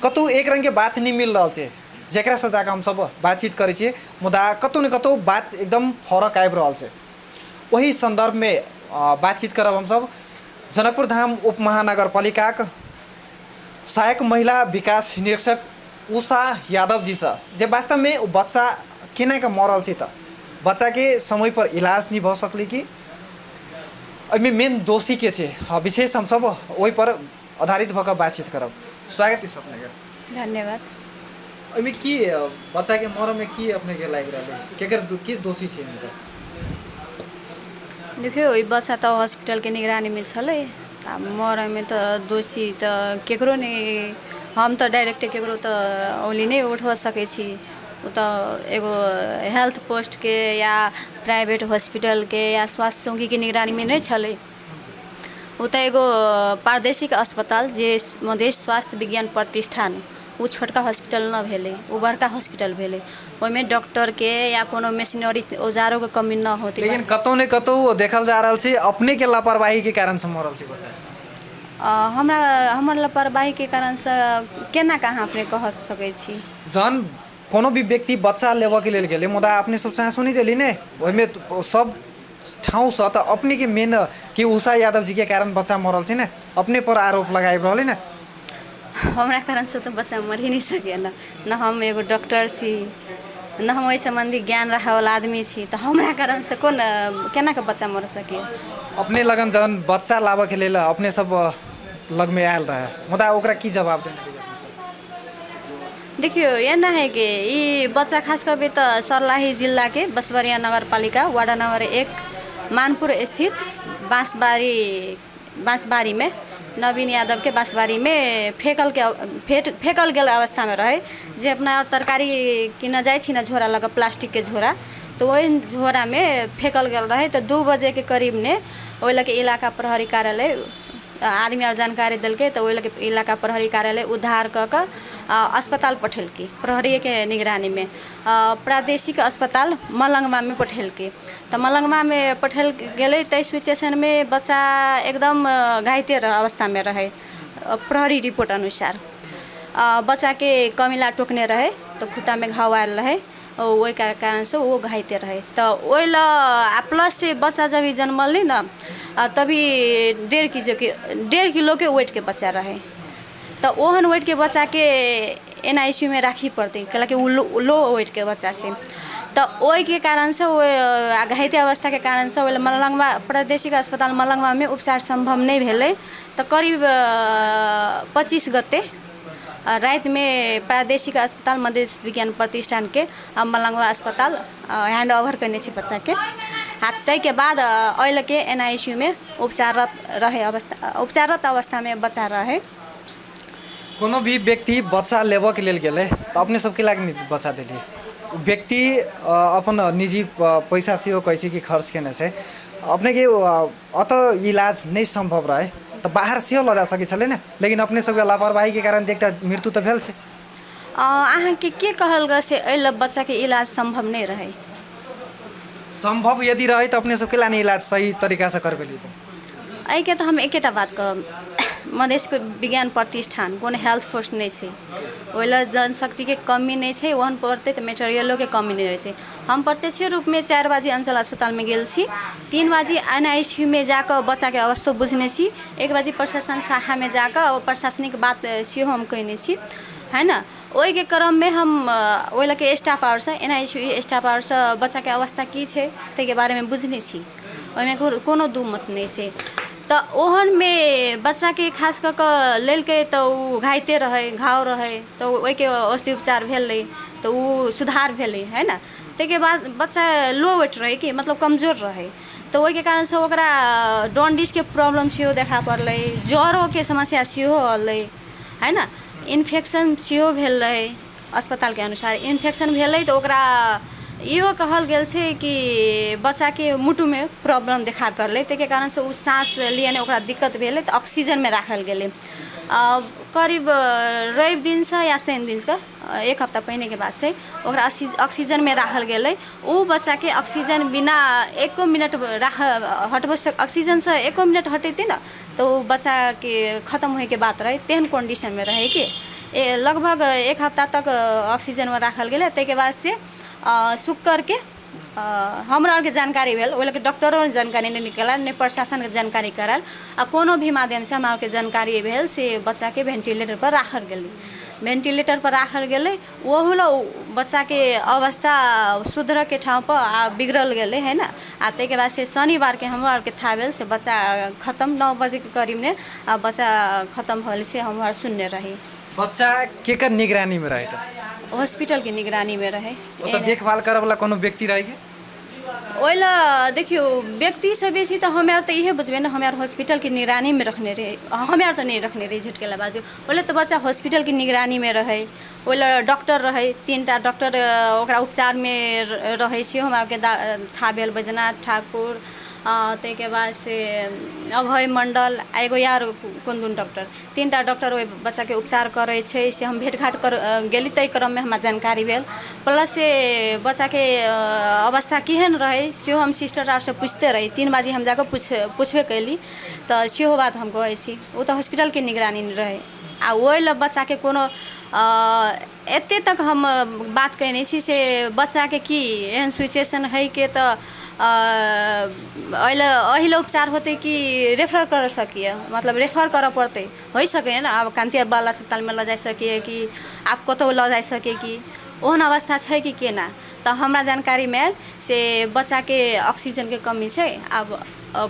A: कतौ एक रंग के बात नहीं मिल रहा है, जेकरा से जाकर हम सब बातचीत करै छियै, मुदा कतौ न कतौ बात एकदम फरक आबि रहल छै। वही संदर्भ में बातचीत करब हम सब जनकपुर धाम उप महानगरपालिका सहायक महिला विकास निरीक्षक उषा यादव जी से, जे वास्तव में वो बच्चा केना के मरल छै, बच्चा के समय पर इलाज नहीं भ सकलै कि अइमे मेन दोषी के छे, विशेष हम सब वही पर आधारित भऽ कऽ बातचीत करब। स्वागत है अपने के।
I: धन्यवाद।
A: अइमे की बच्चा के मरऽ में की अपने के लागि रहलै, केकर की दोषी छे?
I: देखियो ओइ बच्चा तो हॉस्पिटल के निगरानी में छलै, आ मरऽ में तो दोषी तो केकरो नहीं, हम तो डायरेक्ट केकरो तो ओली नहीं उठा सकै छी, वो तो एगो हेल्थ पोस्ट के या प्राइवेट हॉस्पिटल के या स्वास्थ्य चौकी के निगरानी में नहीं छलै, वो तो एगो प्रादेशिक अस्पताल जे मधेश स्वास्थ्य विज्ञान प्रतिष्ठान, वो छोटका हॉस्पिटल न भेले, वो बड़का हॉस्पिटल भेले, ओहिमे डॉक्टर के या कोनो मशीनरी औजारों के कमी न होती।
A: लेकिन कतौ ने कतौ देखल जा रहल छै अपने के लापरवाही के कारण से मरल छै बच्चा।
I: हमर लापरवाही के कारण से केना कहाँ अपने कह सकै छी?
A: जहन कोनो भी व्यक्ति बच्चा लेबऽ के लेल गेलै, मुदा अपने सब चांसो नहीं देली ने, ओहिमे सब ठाउँ से तो अपने के मेन कि उषा यादव जी के कारण बच्चा मरल छै ने, अपने पर आरोप लगाइब रहलै ने।
I: हमरा कारण से तो बच्चा मर ही नहीं सके न, न हम एगो डॉक्टर छी, न हम ओहि संबंधी ज्ञान रखे वाला आदमी छी, तो हमरा कारण से कोन केना के बच्चा मर सके?
A: अपने लगन जहन बच्चा लाबऽ के लेल अपने सब लग में आयल रहे, मुदा ओकरा की जवाब देना?
I: देखियो एना है कि ये बच्चा खास कर तो सर्लाही जिला के बसवरिया नगर पालिका वार्ड नंबर 1 मानपुर स्थित बांसबारी में नवीन यादव के बांसबारी में फेंकल गेल अवस्था में रहे, जे अपना और तरकारी किन जाए छी ना झोरा लगा प्लास्टिक के झोरा, तो वही झोरा में फेंकल गेल रहे। तो 2 बजे के करीब ने ओहि लगे इलाका प्रहरी कार्यालय आदमी और जानकारी दिलके तो वही लगे इलाका प्रहरी कार्यालय उद्धार क अस्पताल पठेलके प्रहरी के निगरानी में प्रादेशिक अस्पताल मलंगवा में पठेलके। तो मलंगवा में पठेल गए तो सिचुएशन में बच्चा एकदम घायते अवस्था में रहे। प्रहरी रिपोर्ट अनुसार बच्चा के कमिला टोकने रहे तो खुट्टा में घाव आयल रहे वही कारण से वो घायते रहे। तो वही प्लस से बच्चा जब ही जन्मल न तभी 1.5 किलो के वेट के बच्चा रहे। तो ओहन वेट के बच्चा के NICU में राखी पड़ती कि वो लो वेट के बच्चा से। तो वही के कारण से वो घायते अवस्था के कारण से वो मलंगवा प्रादेशिक अस्पताल मलंगवा में उपचार संभव नहीं भेले। तो करीब 25 गते रात में प्रादेशिक अस्पताल मध्य विज्ञान प्रतिष्ठान के मलंगवा अस्पताल हैंड ओवर करने बच्चा के तय के बाद अहिले के NICU में उपचाररत अवस्था में बच्चा रहे।
A: कोनो भी व्यक्ति बच्चा लेबऽ के लेल गेले तो अपने सबके लागि नहीं बच्चा दिलिए व्यक्ति अपन निजी पैसा से कैसे कि खर्च करने से अपने के अत इलाज नहीं संभव रहे तो बाहर से ल जा सके छले न लेकिन अपने सबके लापरवाही के कारण देखता मृत्यु तो भेल छे।
I: अहाँ के कहल ग से अइल बच्चा के इलाज संभव नहीं रहे।
A: संभव यदि रहे तो अपने सबके लाने इलाज सही तरीका से करबेली तो
I: आई के तो हम एकेटा बात कहब मधेश विज्ञान प्रतिष्ठान कोनो हेल्थ फोर्स नहीं है ओइला जनशक्ति के कमी नहीं है वहन पड़ते तो मेटेरियलों के कमी नहीं रहे। हम प्रत्यक्ष रूप में 4 बजे अंचल अस्पताल में गेल छी 3 बजे NICU में जाकर बच्चा के अवस्था बुझने छी 1 बजे प्रशासन शाखा में जाकर प्रशासनिक बात से हम कहने छी है ना। वही के क्रम में हम ओइला के staff hours NICU staff hours बच्चा के अवस्था की है ते के बारे में बुझने छी ओहिमे कोनो दू मत नहीं है। तो ओहन में बच्चा के खास कर लेल के तो घायते रहे घाव रहे तो वही के औषधि उपचार भेल तो वो सुधार भेले है ना। ते के बाद बच्चा लो वेट रहे कि मतलब कमजोर रहे तो वही के कारण से ओकरा जॉन्डिस के प्रॉब्लम से देखा पड़ल ज्वरों के समस्या से है ना इन्फेक्शन से भेल रहे अस्पताल के अनुसार इन्फेक्शन भेल तो ओकरा इहो कहल गेल छै कि बच्चा के मुटु में प्रॉब्लम देखा पड़ले ते के कारण से उ सांस लिए ने ओकरा दिक्कत भेले तो ऑक्सीजन में राखल गेले करीब रवि दिन से या शनि दिन का 1 हफ्ता पहले के बाद से ओकरा ऑक्सीजन में राखल गेले। उ बच्चा के ऑक्सीजन बिना 1 मिनट हटबो से ऑक्सीजन से 1 मिनट हटेती ना तो बच्चा के खत्म होए के बात रहे तेहन कंडीशन में रहे कि लगभग 1 हफ्ता तक ऑक्सीजन में राखल गेले। ते के बाद से शुक्र के हमरा के जानकारी भेल ओइ लके डॉक्टरों जानकारी नहीं निकला ने प्रशासन के जानकारी कराल कोनो भी माध्यम से हमरा के जानकारी भेल से बच्चा के वेंटिलेटर पर राखल गेल वेंटिलेटर पर राखल गेले वो बच्चा के अवस्था सुधर के ठाव पर बिगड़ल गेले है ना। ते के बाद से शनिवार के हमरा के था भेल से बच्चा खत्म 9 बजे के करीब ने बच्चा खत्म होल से हम सुनने रही।
A: बच्चा के निगरानी में रहे था
I: हॉस्पिटल की निगरानी में रहे
A: तो देखभाल करे वाला कोनो व्यक्ति रहेगी
I: ओइला देखियो व्यक्ति से बेसी तो हमें तो इहे बुझबे ना हमें हॉस्पिटल की निगरानी में रखने रहे हमें तो नहीं रखने रहे झूठ के बाजू बोले तो बच्चा हॉस्पिटल की निगरानी में रहे ओइला डॉक्टर रहे 3टा डॉक्टर ओकरा उपचार में रहे से हमरा के था भेल बैजनाथ ठाकुर ते के बाद से अभय मंडल एगो यार कोन डॉक्टर 3टा डॉक्टर ओहि बच्चा के उपचार करे छै से हम भेंट-घाट कर गेली तय क्रम में हमरा जानकारी भेल प्लस से बच्चा के अवस्था केहन रहे से हम सिस्टर आर से पूछते रही 3 बजे हम जाकर पूछबे कैली तो सेहो बात हम कहै छी वो तो हॉस्पिटल के निगरानी में रहे आ ओइ बच्चा के कोनो एते तक हम बात कहने छी से बच्चा के की एहन सिचुएशन है के तो अहिला उपचार होते कि रेफर कर सकिए मतलब रेफर कर पड़ते हो सके ना अब कांतियार बाल अस्पताल में ल जा सकिए कि आप कतौ ल जा सके कि ओहन अवस्था है कि केना। तो हमरा जानकारी में से बच्चा के ऑक्सीजन के कमी है अब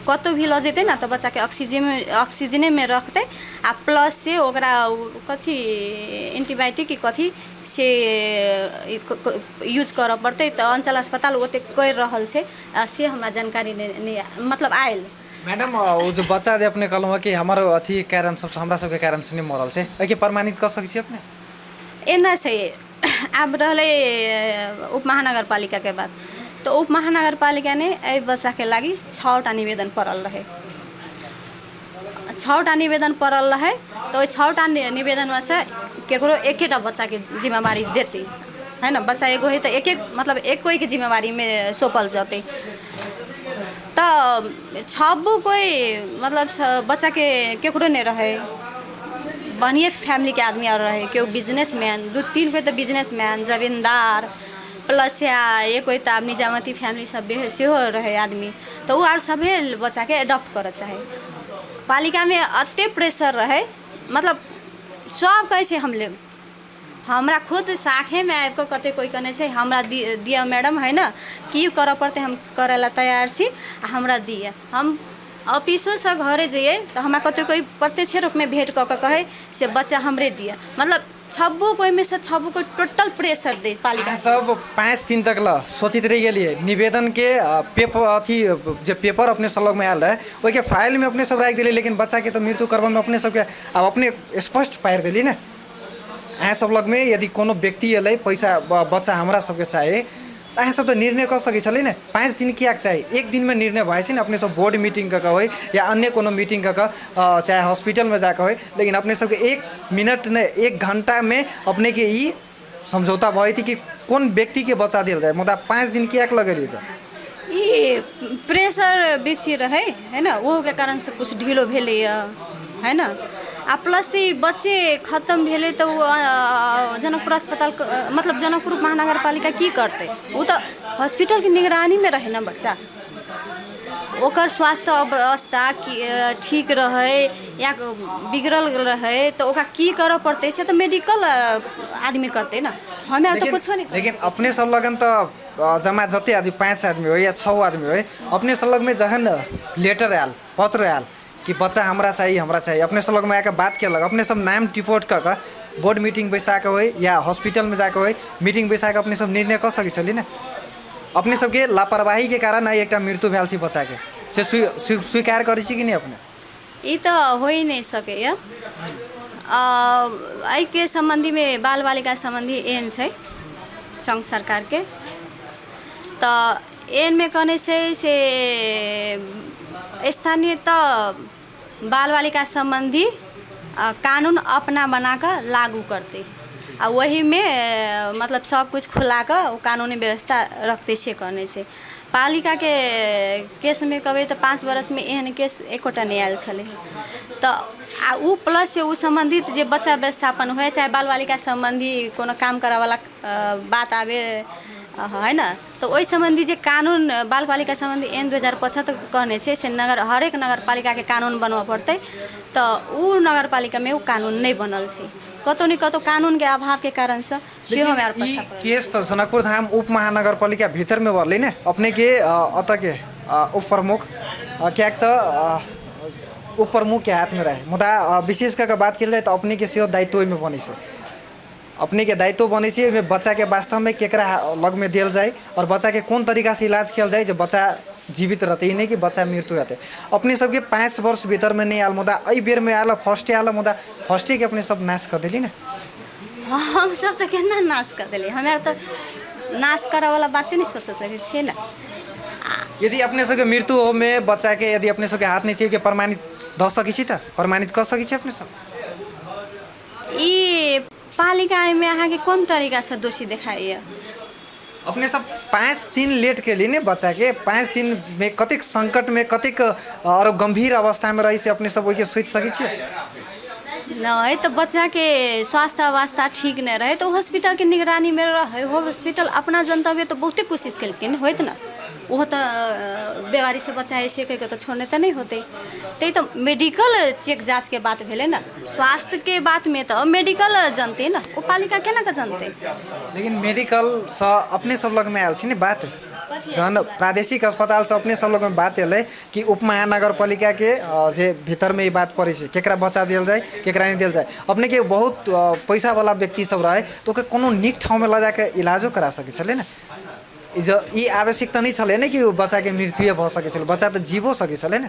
I: कतौ भी ल जेते ना तो बच्चा के ऑक्सीजने में रखते आ प्लस से ओकरा कथी एंटीबायोटिक की कथी से यूज कर पड़ते तो अंचल अस्पताल ओते कर रहल से हमरा जानकारी नहीं मतलब आयल।
A: मैडम वो जो बच्चा दे अपने कहलहुँ कि हमारो अथी कारण सब हमरा सबके कारण से नहीं मरल है एके प्रमाणित कर सकै छी अपने
I: एना से अब रहले उप महानगर पालिका के बाद तो उप महानगर पालिका ने ए बच्चा के लगी 6टा निवेदन पड़ल रहे 6टा निवेदन पड़ल रहे तो ओहि 6टा निवेदन में से केकरो एकेटा बच्चा के जिम्मेवारी देते है ना। बच्चा एगो है तो एक मतलब एक कोई के जिम्मेवारी में सौंपल जाते तो 6 कोई मतलब बच्चा के केकरो नहीं रहे बढ़िया फैमिली के आदमी और रहे केहू बिजनेसमैन 2-3 कोई तो बिजनेसमैन जमींदार प्लस या ये कोई तो अब निजामती फैमिली सब भी सेहो रहे आदमी तो वो और सभे बच्चा के एडॉप्ट कर चाहे। पालिका में अत्ते प्रेशर रहे मतलब सब कैसे हम ले हमरा खुद साखे में आबि कते कोई कहने छै हमरा दिया मैडम है ना की करऽ पड़ते हम करे ला तैयार छी हमरा दिए। हम ऑफिसो से घरे जाइए तो हमरा कते कोई प्रत्यक्ष रूप में भेंट कऽ के कहे से बच्चा हमरे दिए मतलब 6 कोई में से 6 को टोटल प्रेशर दे पालिका
A: सब 5 दिन तक ला सोचित रह गए निवेदन के पेपर अथी जो पेपर अपने सब लोग में आयल रहे वही के फाइल में अपने सब रख दिली लेकिन बच्चा के तो मृत्यु करबन में अपने सबके अब अपने स्पष्ट पार दिली ना। अहाँ सब लग में यदि कोनो व्यक्ति अलै पैसा बच्चा हमरा सबके चाहे अहाँ सब तो निर्णय कर सकै छलै ने 5 दिन किया चाहिए एक दिन में निर्णय भए छै अपने सब बोर्ड मीटिंग का हो या अन्य कोनो मीटिंग का चाहे हॉस्पिटल में जाकर हो लेकिन अपने सबके 1 मिनट ने 1 घंटा में अपने के ई समझौता भए थी कि कौन व्यक्ति के बच्चा दिल जाए मुदा 5 दिन किया लगेली तो
I: ये प्रेशर बेसी रहे है ना वो के कारण से कुछ ढीलो भेले है ना आ प्लस बच्चे खत्म भेले तो जनकपुर अस्पताल मतलब जनकपुर महानगर पालिका की करते वो तो हॉस्पिटल की निगरानी में रहे ना बच्चा ओकर स्वास्थ्य अवस्था ठीक रहे या बिगड़ल रहे तो ओका की करऽ पड़ते से तो मेडिकल आदमी करते ना हमें तो कुछ नहीं।
A: लेकिन अपने सब लगन तो जमा जते आदमी 5 आदमी हो या 6 आदमी हो अपने सब लग में जहन लेटर आयल पत्र आयल कि बच्चा हमरा चाहिए अपने सब लोग में आके बात केलक अपने सब नाम टिपोट कर बोर्ड मीटिंग बैसा के हो या हॉस्पिटल में जाकर हो मीटिंग बैसा के अपने सब निर्णय कर सकै छली ना। अपने सबके लापरवाही के कारण एक मृत्यु भेल छी बच्चा के से स्वीकार करै छी कि नहीं अपने
I: ई तो हो ही नहीं सके के संबंधी में बाल बालिका संबंधी एन है संघ सरकार के तो एन में कहने से स्थानीय तो बाल बालिका संबंधी कानून अपना बनाकर लागू करते आ वही में मतलब सब कुछ खुला कर कानूनी व्यवस्था रखते से कहने से पालिका के केस में कहबे तो 5 बरस में एहन केस एकोटा नहीं आयल छले तो आ उ प्लस से उ संबंधित जे बच्चा व्यवस्थापन हो चाहे बाल बालिका संबंधी कोनो काम करे वाला बात आवे है ना तो वही संबंधी जे कानून बाल बालिका संबंधी एन 2075 कहने से हरेक नगर पालिका के कानून बनवा पड़ते तो उ नगर पालिका में उ कानून नहीं बनल से कतौ नहीं कतौ कानून के अभाव के कारण से
A: केस तो जनकपुर धाम उप महानगर पालिका भीतर में बढ़ले ने अपने के अत के उप प्रमुख क्या तो उप प्रमुख के हाथ में रहे मुदा विशेष करके बात की जाए तो अपने के सेहो दायित्व में बने से अपने के दायित्व बने से बच्चा के वास्तव में केकरा लग में दिल जाए और बच्चा के कौन तरीका से इलाज किया जाए जो बच्चा जीवित रहते ही नहीं कि बच्चा मृत्यु रहते अपने सबके 5 वर्ष भीतर में नहीं आल मुदा अई बेर में आल फर्स्टे आल मुदा फर्स्टे के अपने सब नाश कर दिली ना।
I: हम सब तो केना नाश कर दिली हमारे तो नाश करे वाला बात नहीं सोच सके छे ना।
A: यदि अपने सबके मृत्यु हो में बच्चा के यदि अपने सबके हाथ नहीं से के प्रमाणित द सकी छी त प्रमाणित कर सकी छी अपने सब
I: ई पालिका में अहाँ के कौन तरीका से दोषी दिखाइए
A: अपने सब 5 दिन लेट के लिए बच्चा के 5 दिन में कतिक संकट में कतिक और गंभीर अवस्था में रही से अपने सब वही सोच सकी छी
I: नहीं तो बच्चा के स्वास्थ्य अवस्था ठीक नहीं रहे तो हॉस्पिटल के निगरानी में रहे हो हॉस्पिटल अपना जनतव्य तो बहुते कोशिश कलकिन होत ना वो तो बीमारी से बच्चा ऐसे कह के तो छोड़ने तो नहीं होते ते तो मेडिकल चेक जांच के बात भेले ना स्वास्थ्य के बात में तो मेडिकल जानते ना वो पालिका केना के जानते
A: लेकिन मेडिकल से अपने सब लग में आयल छी ने बात जन प्रादेशिक अस्पताल से अपने सब लोग में बात एल कि उप महानगर पालिका के जे भीतर में ये बात पड़े से केकरा बच्चा दिल जाए केकरा नहीं दिल जाए अपने के बहुत पैसा वाला व्यक्ति सब रहे तो के कोनो निक ठाव में ला जाके इलाजो करा सके छले ना ये आवश्यकता नहीं छले ना कि बच्चा के मृत्यु भ सके छले बच्चा तो जीवो सके छले ना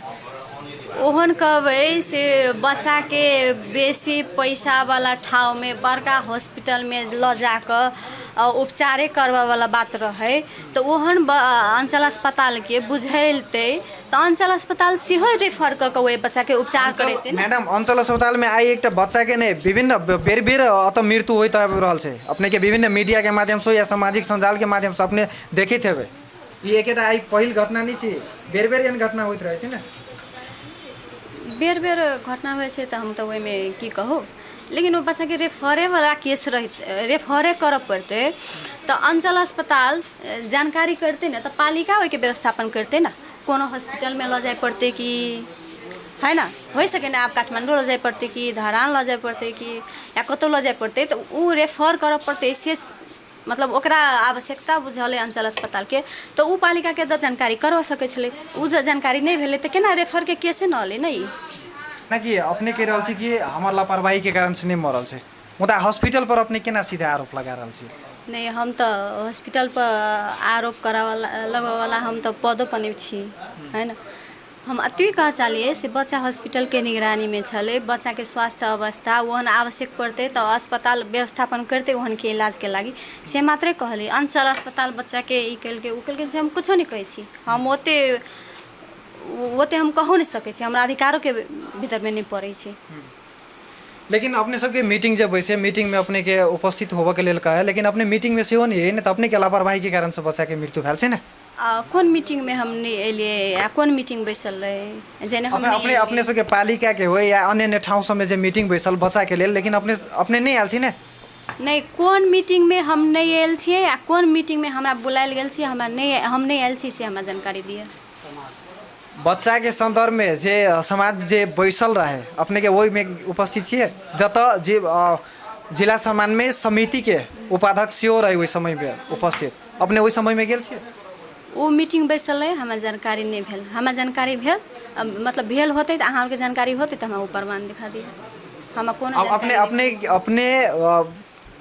I: ओहन कहबै से बच्चा के बेसी पैसा वाला ठाव में बड़का हॉस्पिटल में ल जाकर उपचारे करवा वाला बात रहे तो ओहन अंचल अस्पताल के बुझेलते तो अंचल अस्पताल सेहो रेफर क के बच्चा के उपचार करते।
A: मैडम अंचल अस्पताल में आई एक बच्चा के ने विभिन्न बेर बेर अत मृत्यु होइत आबि रहल छै। अपने के विभिन्न मीडिया के माध्यम से या सामाजिक संजाल के माध्यम से अपने देखित हेबै। ई एकेटा आई पहिल घटना नहीं छै, बेर बेर एहन घटना होइत रहै छै ने।
I: बेर बेर घटना होइ छै तो हम तो ओहि में की कहू, लेकिन वो बच्चा के रेफरे वाला केस रहे रेफरे कर पड़ते तो अंचल अस्पताल जानकारी करते ना तो पालिका ओहि के व्यवस्थापन करते ना। कोनो हॉस्पिटल में ल जाए पड़ते कि है ना, हो सके ना आप काठमांडू ल जाए पड़ते कि धरान ल जाए पड़ते कि या कतौ ल जाए पड़ते तो वो रेफर कर पड़ते। इससे मतलब ओकरा आवश्यकता बुझल अंचल अस्पताल के तो उ पालिका के तो जानकारी करवा सके छले। उ जानकारी नहीं भेले तो केना रेफर के केसे न ले नहीं
A: ना कि अपने कह रहल छी कि हमार लापरवाही के कारण से नहीं मरल छै, मुदा हॉस्पिटल पर अपने केना सीधा आरोप लगा रहल छी।
I: नहीं हम तो हॉस्पिटल पर आरोप लगावाला हम तो पदों पर नहीं छी है ना। हम अति कह चलिए से बच्चा हॉस्पिटल के निगरानी में छले, बच्चा के स्वास्थ्य अवस्था वहन आवश्यक पड़ते तो अस्पताल व्यवस्थापन करते वहन के इलाज के लगी से मात्रे कहली। अंचल अस्पताल बच्चा के ई कल के हम कुछ नहीं कहे छी। हम ओते हम कहू नहीं सके छी, हमरा अधिकारों के भीतर में नहीं पड़े छी।
A: लेकिन अपने सबके मीटिंग जब वैसे मीटिंग में अपने के उपस्थित होबे के लेल कहे, लेकिन अपने मीटिंग में सेहो नहीं है ना तो अपने के लापरवाही के कारण से बच्चा के मृत्यु भेल छै ना।
I: कौन मीटिंग में हम नहीं एलिए या कौन मीटिंग बैसल रहे जेने हम
A: अपने सबके पालिका के हो या अन्य ठाउँ सब में जे मीटिंग बैसल बच्चा के लेल, लेकिन अपने नहीं आयल छी ने।
I: नहीं कौन मीटिंग में हम नहीं आयल छी या कौन मीटिंग में हमरा बुलायल गेल छी हम नहीं आयल छी से हमरा जानकारी दिए।
A: बच्चा के संदर्भ में जे समाज जे बैसल रहे अपने के वही में उपस्थित छिए जत जे जिला समन्वय समिति के उपाध्यक्ष रहे वही समय में उपस्थित, अपने वही समय में गेल छिए।
I: वो मीटिंग बैसल है हमरा जानकारी नहीं भेल, हमरा जानकारी भेल मतलब भेल होते तो अहाँ के जानकारी होते तो हम प्रमाण दिखा दिए। हम कौन
A: अपने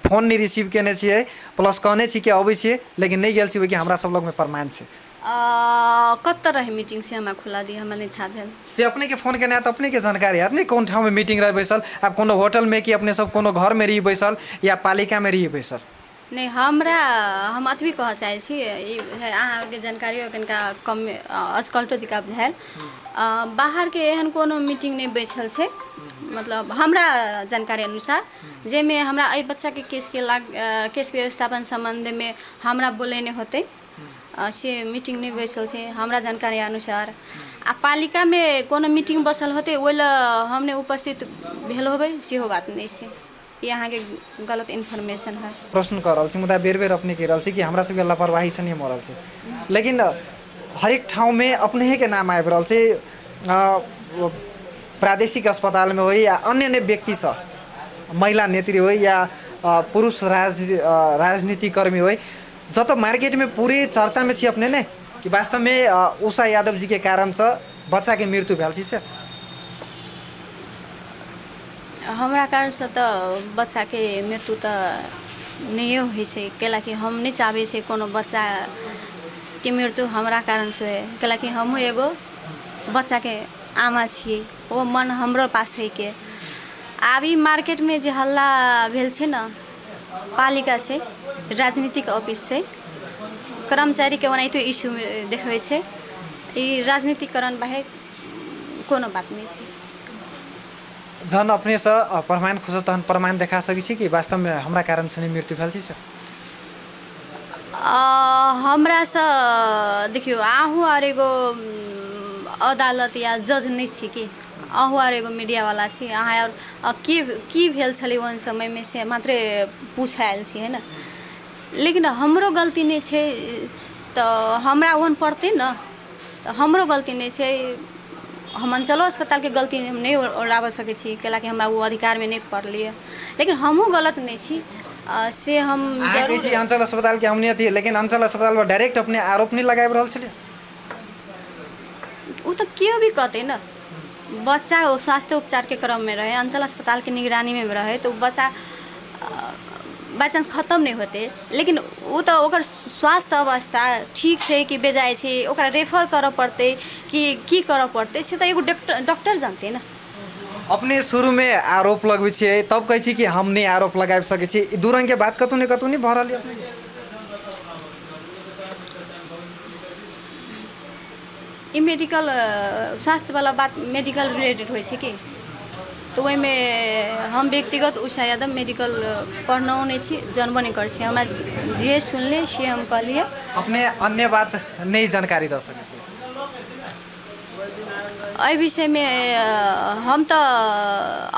A: फोन नहीं रिसीव केने छिए प्लस कहने छी कि अबै छिए लेकिन नहीं गेल छी कि हमरा सब लोग में प्रमाण छै।
I: कत रहे मीटिंग से हमरा खुला दी हमरा नहीं था भेल
A: से अपने के फोन केना तो अपने के जानकारी है नहीं कौन ठाव में मीटिंग रहे बैसल, आप कोनो होटल में कि अपने सब कोनो घर में रही बैसल या पालिका में रही बैसल।
I: नहीं हमरा हम अतबी कह चाहे छी अहाँ के जानकारी कनिका कम अस्कल्टो जिका भेल बाहर के एहन कोनो मीटिंग नहीं बैठल छै। मतलब हमरा जानकारी अनुसार जेमे हमरा एहि बच्चा के केस के व्यवस्थापन संबंध में हमरा बोलेने होते से मीटिंग नहीं बैसल छै हमरा जानकारी अनुसार। आ पालिका में कोनो मीटिंग बसल होते ओइला हमने उपस्थित भेल होबै सेहो बात नहीं छै। यहाँ के गलत इन्फॉर्मेशन है।
A: प्रश्न कर रहा मुदा बेर बेर अपने कह रहा कि हमरा सबके लापरवाही से नहीं मरल छै, लेकिन हरेक ठाउँ में अपने के नाम आबि रहल छै। प्रादेशिक अस्पताल में हो या अन्य व्यक्ति से महिला नेत्री हो या पुरुष राजनीतिकर्मी हो जत मार्केट में पूरे चर्चा में छी अपने ने कि वास्तव में उषा यादव जी के कारण से बच्चा के मृत्यु भेल छै।
I: हमरा कारण से तो बच्चा के मृत्यु तो नहीं होइ छै, कैलाकि हम नहीं चाहबे छै कोनो बच्चा के मृत्यु हमरा कारण से है। कैलाकि हम एगो बच्चा के आमा छियै, वो मन हमरो पास है के अभी मार्केट में जे हल्ला भेल छै ना पालिका से राजनीतिक ऑफिस से कर्मचारी के ओनाहितो इश्यू देखबै छै, ई राजनीतिकरण बाहेक कोनो बात नहीं छै।
A: जन अपने से प्रमाण खोज तहन प्रमाण देखा सकै छी कि वास्तव में हमरा कारण से नहीं मृत्यु भेल छै।
I: हमरा से देखियो आहू आर एगो अदालत या जज नहीं छी कि आहू आर एगो मीडिया वाला छी, अहाँ और की भेल छलै ओहन समय में से मात्रे पूछायल छी है ना। लेकिन हमरो गलती नहीं छै तो हमरा ओहन पड़ते ना तो हमरो गलती नहीं छै। हम अंचलो अस्पताल के गलती हम नहीं ओढ़ाब सके छी कैलाकि हमरा वो अधिकार में नहीं पड़लिए, लेकिन हमहूँ गलत नहीं छी से हम जरूर
A: अंचल अस्पताल के हमने थी, लेकिन अंचल अस्पताल पर डायरेक्ट अपने आरोप नहीं लगाए रहल छलिए।
I: वो तो क्यों भी कहते ना बच्चा स्वास्थ्य उपचार के क्रम में रहे अंचल अस्पताल के निगरानी में रहे तो बच्चा बाई चांस खत्म नहीं होते, लेकिन वो तो ओकर स्वास्थ्य अवस्था ठीक है कि बेजाय है, ओकरा रेफर कर पड़ते कि की कर पड़ते से तो एगो डॉक्टर जानते ना।
A: अपने शुरू में आरोप लगबै छियै तब कहै छी कि हम नहीं आरोप लगाबि सकै छी, दू रंग के बात कतौ नहीं भऽ रहल अपने
I: ई मेडिकल स्वास्थ्य वाला बात मेडिकल रिलेटेड होइ छै कि, तो वही में हम व्यक्तिगत उषा यादव मेडिकल पढ़ना नहीं छी, जानबो नहीं कर छी, हमरा जे सुनले से हम कहलिए।
A: अपने अन्य बात नहीं जानकारी दे सकै छी
I: एहि विषय में हम तो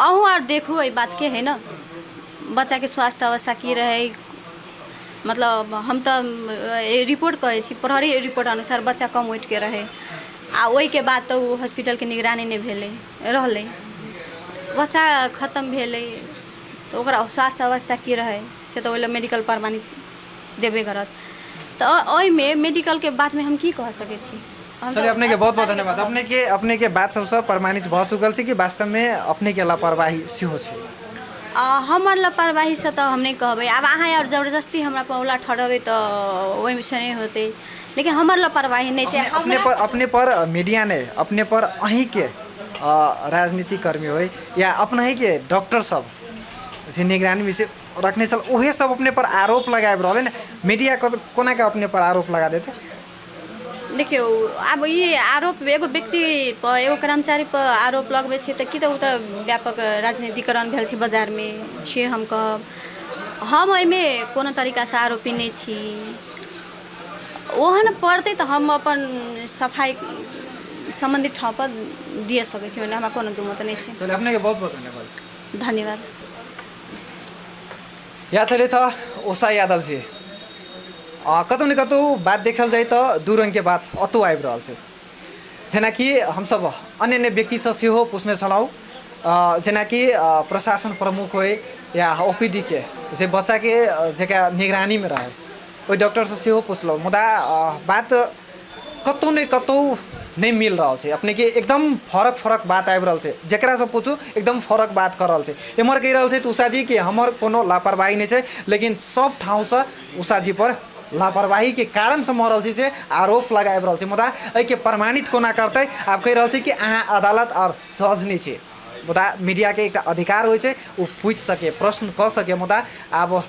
I: अहूँ आर देखू एहि बात के है ना, बच्चा के स्वास्थ्य अवस्था की रहे, मतलब हम तो रिपोर्ट कहे छी प्रहरी रिपोर्ट अनुसार बच्चा कम वेट के रहे, आ वही के बाद तो हॉस्पिटल के निगरानी नहीं भेले रहले, बच्चा खत्म भेले तो ओकरा स्वास्थ्य अवस्था की रहे से तो ओइला मेडिकल प्रमाणित देबे करत, तो ओहि में मेडिकल के बात में हम की कह सके छी।
A: चलिए अपने के बहुत बहुत धन्यवाद। अपने के बात सबसे प्रमाणित भ चुकल छै कि वास्तव में अपने के लापरवाही सेहो छै।
I: हमार लापरवाही से तो हम नहीं कहबे, अब अहाँ यार जबरदस्ती हमरा पर उला ठहरबे तो वही से नहीं होते, लेकिन हमार लापरवाही नहीं से
A: अपने पर मीडिया ने अपने पर अहीं के राजनीतिक कर्मी हो या अपना ही के डॉक्टर सब जे निगरानी में से रखने चल उहे सब अपने पर आरोप लगाए रहले ना, मीडिया कोना के अपने पर आरोप लगा देते।
I: देखियो अब ये आरोप एगो व्यक्ति पर एगो कर्मचारी पर आरोप लगबे छै तो कि तो व्यापक राजनीतिकरण भेल छै बाजार में से हम कहब, हम एहिमे कोनो तरीका से आरोपी नहीं छी, ओहन पड़ते तो हम अपन सफाई संबंधित ठाव पर दिए सकै छी, हमरा कोनो दुमत नहीं छै।
A: चलिए अपने के बहुत बहुत धन्यवाद।
I: धन्यवाद।
A: यहाँ चले था उषा यादव जी, कतौ न कतौ बात देखल जाए तो दू रंग के बात अतो आबि रहल छै, जेना कि हम सब अन्य अन्य व्यक्ति से सेहो पूछने छलहुँ, जेना कि प्रशासन प्रमुख हो या ओपीडी के जे बच्चा के जगह निगरानी में रहे ओहि डॉक्टर से सेहो पूछलहुँ, मुदा बात कतौ न कतौ नहीं मिल रहा है, अपने के एकदम फरक बात आबि रहल है, जकरा से पूछू एकदम फरक बात कर रहल है। एम्हर कहि रहल है तो उषा जी कि हमर कोनो लापरवाही नहीं है, लेकिन सब ठाव से उषा जी पर लापरवाही के कारण से मरल छै से आरोप लगाए रहल छै, मुदा एहि के प्रमाणित कोना करते। आप कहि रहल छै कि अहाँ अदालत और जज नहीं छै, मुदा मीडिया के एक अधिकार होइ छै वो पूछ सके प्रश्न कह सके, मुदा अब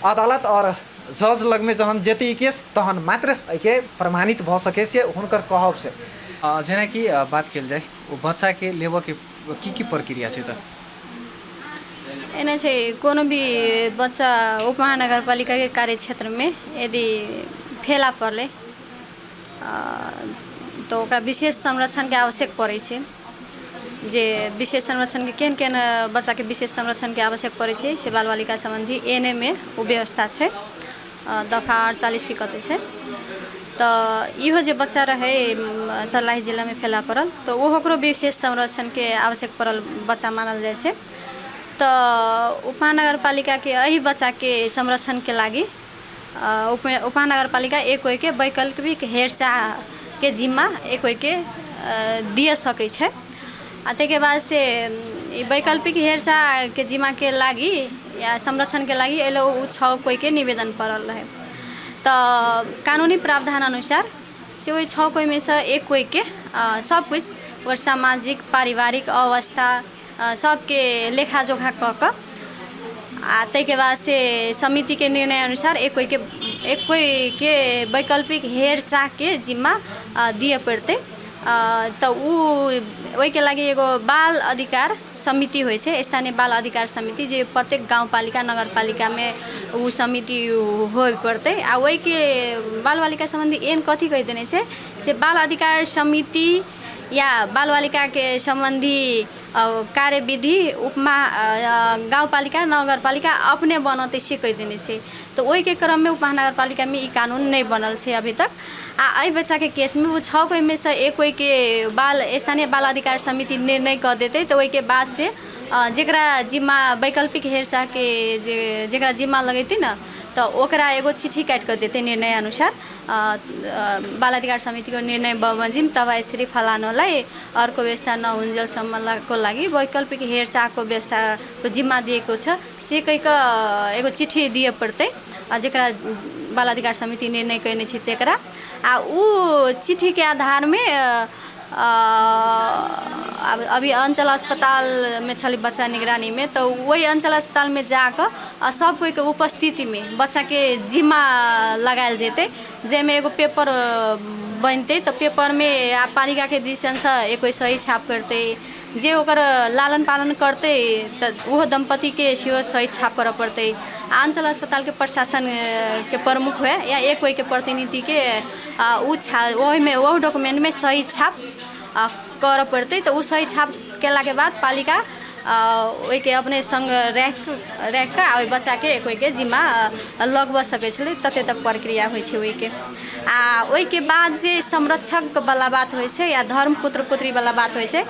A: अदालत और जज लग में जहन जेते केस तहन मात्र एके प्रमाणित भ सके से हुनकर कहब से। जेना कि बात कल जाए वो बच्चा के लेबऽ के की प्रक्रिया छै, त
I: एने से कोनो भी बच्चा उपमहानगर पालिका के कार्य क्षेत्र में यदि फेला पड़ले तो ओकरा विशेष संरक्षण के आवश्यक पड़े छै, जे विशेष संरक्षण के केन केन बच्चा के विशेष संरक्षण के आवश्यक पड़े छै से बाल बालिका संबंधी एनए में वो व्यवस्था छै, दफा 48 के कते छै। तो इहो जे बच्चा रहे सर्लाही जिला में फैला पड़ल तो ओकरो विशेष संरक्षण के आवश्यक पड़ल बच्चा मानल जाए छै। तो उपमहानगर पालिका के यही बच्चा के संरक्षण के लागी उपमहानगर पालिका एक कोई के वैकल्पिक हेरचाह के जिम्मा एक कोई के दिए सकै छै, आ ताके बाद से वैकल्पिक हेरचाह के जिम्मा के लागी या संरक्षण के लागी एलो 6 कोई के निवेदन पड़ल रहे, तो कानूनी प्रावधान अनुसार से वही 6 कोई में से एक कोई के सब कुछ और सामाजिक पारिवारिक अवस्था सबके लेखा जोखा क आ ताके बाद से समिति के निर्णय अनुसार एक कोई के वैकल्पिक हेरचाह के जिम्मा दिए पड़ते। तो वही के लागी एगो बाल अधिकार समिति होइ छै, स्थानीय बाल अधिकार समिति जे प्रत्येक गाउँपालिका नगरपालिका में वो समिति हो पड़ते। आ वही के बाल बालिका संबंधी एन कथी कहि देने से बाल अधिकार समिति या बाल बालिका के संबंधी कार्यविधि गाउँपालिका नगरपालिका अपने बनते से कहि देने से, तो वही के क्रम में उपमहानगर पालिका में ई कानून नहीं बनल है अभी तक। आ एहि बच्चा के केस में वो 6 कोई में से एक कोई के स्थानीय बाल अधिकार समिति निर्णय कर देते, तो वही के बाद से जरा जिम्मा वैकल्पिक हेरचाह के जरा जिम्मा लगेती न तो ओकरा एगो चिट्ठी काट कर देते निर्णय अनुसार बाल अधिकार समिति को निर्णय बमोजिम तब यसरी फलानोलाई अर्को व्यवस्था नहुन्जेलसम्मको लागि वैकल्पिक हेरचाहको व्यवस्थाको जिम्मा दिएको छ। से कहिके एगो चिट्ठी दिए पड़तै जेकरा बाल अधिकार समिति निर्णय कयने छै तेकरा आ उ चिट्ठी के आधार में अभी अंचल अस्पताल में छली बच्चा निगरानी में, तो वही अंचल अस्पताल में जाकर सब कोई के उपस्थिति में बच्चा के जिम्मा लगायल जेते, जेमे एगो पेपर बनते। तो पेपर में पालिका के दिशन से एक सही छाप करते, जे ओकर लालन पालन करते तो वह दंपति के सेहो सही छाप कर पड़ते। अंचल अस्पताल के प्रशासन के प्रमुख हुए या एक कोई के प्रतिनिधि के वही में वो डॉक्यूमेंट में सही छाप कर पड़ते। तो वो सही छाप केला के बाद पालिका ओहि के अपने संग रख के बच्चा के एक के जिम्मा लगवा सके छले, तते तक प्रक्रिया होइ छै। ओहि के ओहि के बाद जे संरक्षक वाला बात होइ छै या धर्म पुत्र पुत्री वाला बात होइ छै,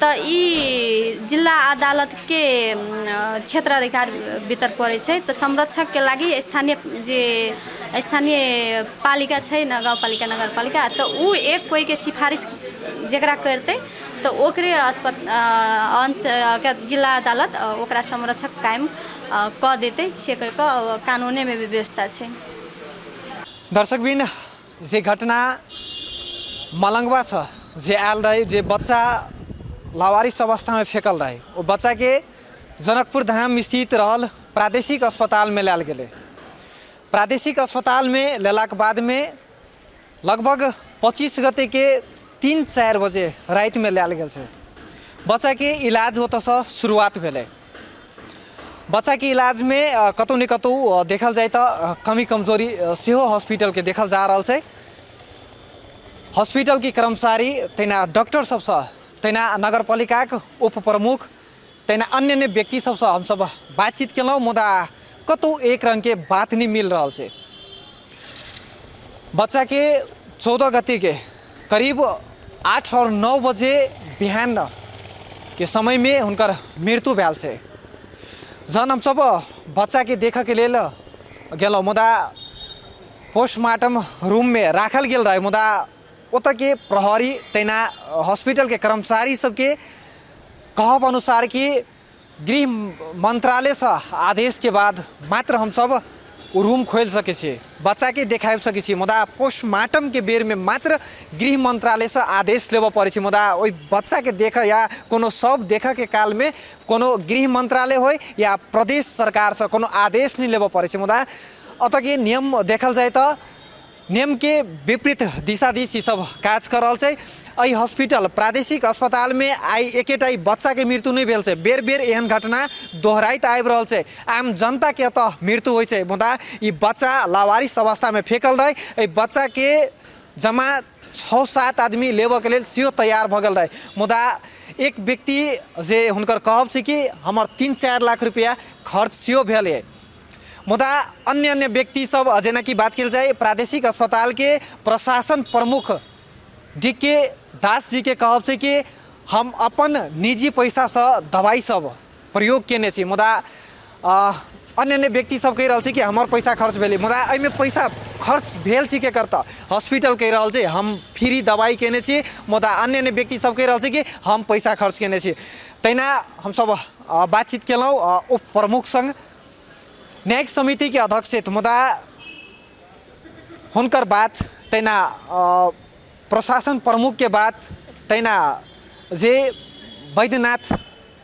I: तो ई जिला अदालत के क्षेत्राधिकार भीतर पड़े छै। तो संरक्षक के लागि स्थानीय पालिका छै न, गाउँपालिका नगरपालिका, तो उ एक कोई के सिफारिश जकरा करते तो ओकरे जिला अदालत ओकरा संरक्षक कायम क देते, से कह के कानूने में भी व्यवस्था छै।
A: दर्शकबिन, जे घटना मलंगवा छ जे आयल रहे, जे बच्चा लावारिस अवस्था में फेंकल रहे, वो बच्चा के जनकपुर धाम स्थित रहल प्रादेशिक अस्पताल में लायल गेले। प्रादेशिक अस्पताल में लेलाक बाद में लगभग 25 गते के 3-4 बजे रात में लायल गेल छै। बच्चा के इलाज होता से शुरुआत भेले। बच्चा के इलाज में कतौ न कतौ देखल जाए तो कमी कमजोरी सेहो हॉस्पिटल के देखल जा रहा है। हॉस्पिटल के कर्मचारी तेना डॉक्टर सबसे, तेना नगरपालिका के उप प्रमुख, तेना अन्य व्यक्ति सबसे हम सब बातचीत केलौं, मुदा कतौ एक रंग के बात नहीं मिल रहा है। बच्चा के 14 गते के करीब 8 और 9 बजे बिहान के समय में हुनकर मृत्यु भेल छै। जन हम सब बच्चा के देख के लेल गेलौं, मुदा पोस्टमार्टम रूम में राखल गेल रहे, मुदा ओतऽ के प्रहरी तेना हॉस्पिटल के कर्मचारी सबके कहब अनुसार कि गृह मंत्रालय से आदेश के बाद मात्र हम सब रूम खोल सके छी, बच्चा के देखा सके छी। मुदा पोस्टमार्टम के बेर में मात्र गृह मंत्रालय से आदेश लेब पड़े छै। मुदा ओहि बच्चा के देख या कोनो सब देख के काल में कोनो गृह मंत्रालय हो या प्रदेश सरकार से कोनो आदेश नहीं लेब पड़े छै। मुदा अतः के नियम देखल जाए तो नियम के विपरीत दिशा दिश ई सब काज कर रहल छै। एहि हॉस्पिटल प्रादेशिक अस्पताल में आई एकेटा बच्चा के मृत्यु नहीं भेल छै, बेर बेर एहन घटना दोहराइत आबि रहल छै। आम जनता के एतऽ मृत्यु होइ छै, मुदा ई बच्चा लावारिस अवस्था में फेंकल रहे। एहि बच्चा के जमा 6-7 आदमी लेबऽ के लेल सेहो तैयार भऽ गेल रहे, मुदा एक व्यक्ति जे हुनकर कहब छै कि हमर 3-4 लाख रुपया खर्च सेहो भेल है। मुदा अन्य व्यक्ति सब जेना कि बात कल जाए प्रादेशिक अस्पताल के प्रशासन प्रमुख डी.के. दास जी के कहब छै कि हम अपन निजी पैसा से दवाई सब प्रयोग केने छी, मुदा अन्य व्यक्ति सब कह रहल छै कि हमर पैसा खर्च भेलै। मुदा एहिमे पैसा खर्च भेल छी के करता हॉस्पिटल कह रहल छै हम फ्री दवाई केने छी, मुदा अन्य व्यक्ति सब कह रहल छै कि हम पैसा खर्च केने छी। तहिना हम सब बातचीत केलौं उप प्रमुख संग, न्यायिक समिति के अध्यक्ष, मुदा हुनकर बात तहिना प्रशासन प्रमुख के बात, तहिना जे वैद्यनाथ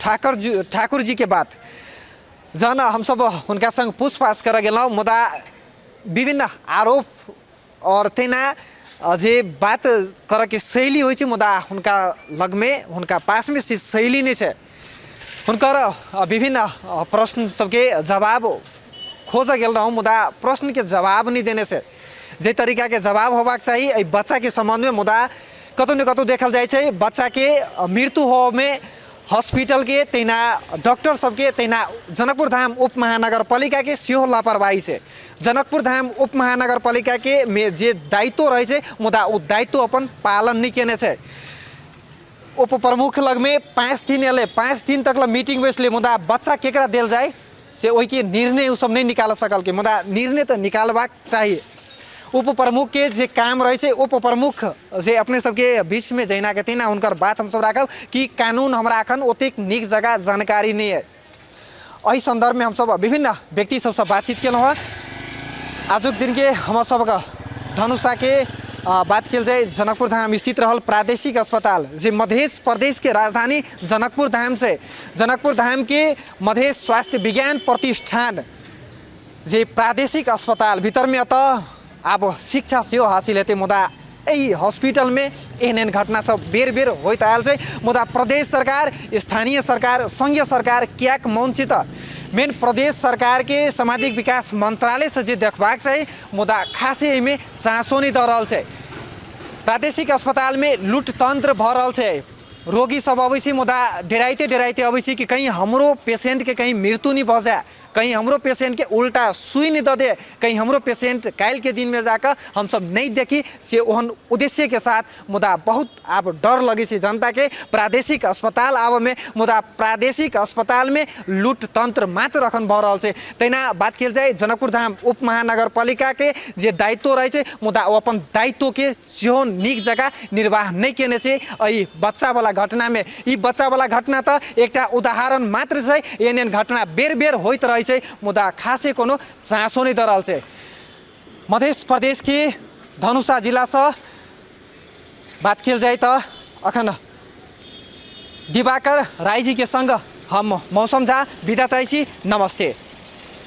A: ठाकुर जी के बात, जन हम सब हुनका संग पूछताछ कर गेलौं, मुदा विभिन्न आरोप और तहिना जे बात कर के शैली होइ छै, मुदा हुनका लग में हुनका पास में से शैली नहीं छै। हुनकर विभिन्न प्रश्न सबके जवाब खोज गेल रहूँ, मुदा प्रश्न के जवाब नहीं देने से जे तरीका के जवाब होबाक चाहिए बच्चा के संबंध में, मुदा कतौ न कतौ देखल जाए छै बच्चा के मृत्यु हो में हॉस्पिटल के तहिना डॉक्टर सबके तहिना जनकपुर धाम उप महानगरपालिका के सेहो लापरवाही से। जनकपुर धाम उप महानगरपालिका के में जे दायित्व रहे छै, मुदा ओ दायित्व अपन पालन नहीं केने छै। उप प्रमुख लग में 5 दिन एले, 5 दिन तक मीटिंग बैसले, मुदा बच्चा केकरा देल जाए से वही के निर्णय उ सब नहीं निकाल सकल के, मुदा निर्णय तो निकालबाक चाहिए। उप प्रमुख के जे काम रहे छै उप प्रमुख जे अपने सबके बीच में जहिना के तेना उनकर बात हम सब राखब कि कानून हमरा अखन ओतेक नीक जगह जानकारी नहीं है। एहि संदर्भ में हम सब विभिन्न व्यक्ति सबसे बातचीत केलहुँ। आजुक दिन के हम सबका धनुषा के बात किया जाए जनकपुर धाम स्थित रहल प्रादेशिक अस्पताल जे मध्य प्रदेश के राजधानी जनकपुर धाम से जनकपुर धाम के मध्य स्वास्थ्य विज्ञान प्रतिष्ठान जे प्रादेशिक अस्पताल भीतर में अतः अब शिक्षा से हासिल हेतु मुदा यही हॉस्पिटल में एहन घटना सब बेर बेर होइत आयल छै। मुदा प्रदेश सरकार स्थानीय सरकार संघीय सरकार क्याक मौन छै त मेन प्रदेश सरकार के सामाजिक विकास मंत्रालय से जे देखबाक चाही मुदा खासे एहिमे चासो नहीं द रहल छै। प्रादेशिक अस्पताल में लूट तंत्र भ रहल छै। रोगी सब अबै छै मुदा डेराइते डेराइते अबै छै कि कहीं हमरो पेशेंट के कहीं मृत्यु नहीं भ जाए, कहीं हमरो पेशेंट के उल्टा सुई नहीं द दे, कहीं हमरो पेशेंट काल के दिन में जाकर हम सब नहीं देखी से ओहन उद्देश्य के साथ मुदा बहुत अब डर लगे छै जनता के प्रादेशिक अस्पताल आब में मुदा प्रादेशिक अस्पताल में लूट तंत्र मात्र अखन भ रहल छै। तहिना बात किया जाए जनकपुर धाम उप महानगर पालिका के जे दायित्व रहे छै मुदा ओ अपन दायित्व के सेहो नीक जगह निर्वाह नहीं केने छै। एहि बच्चा वाला घटना में ई बच्चा वाला घटना त एकटा उदाहरण मात्र छै। एहन घटना बेर बेर होइत रहे छै मुदा खासे कोनो चासो नहीं द रहल छै। मध्य प्रदेश के धनुषा जिला से बात किया जाए तो अखन दिवाकर राय जी के संग हम मौसम झा विदा चाहै छी। नमस्ते।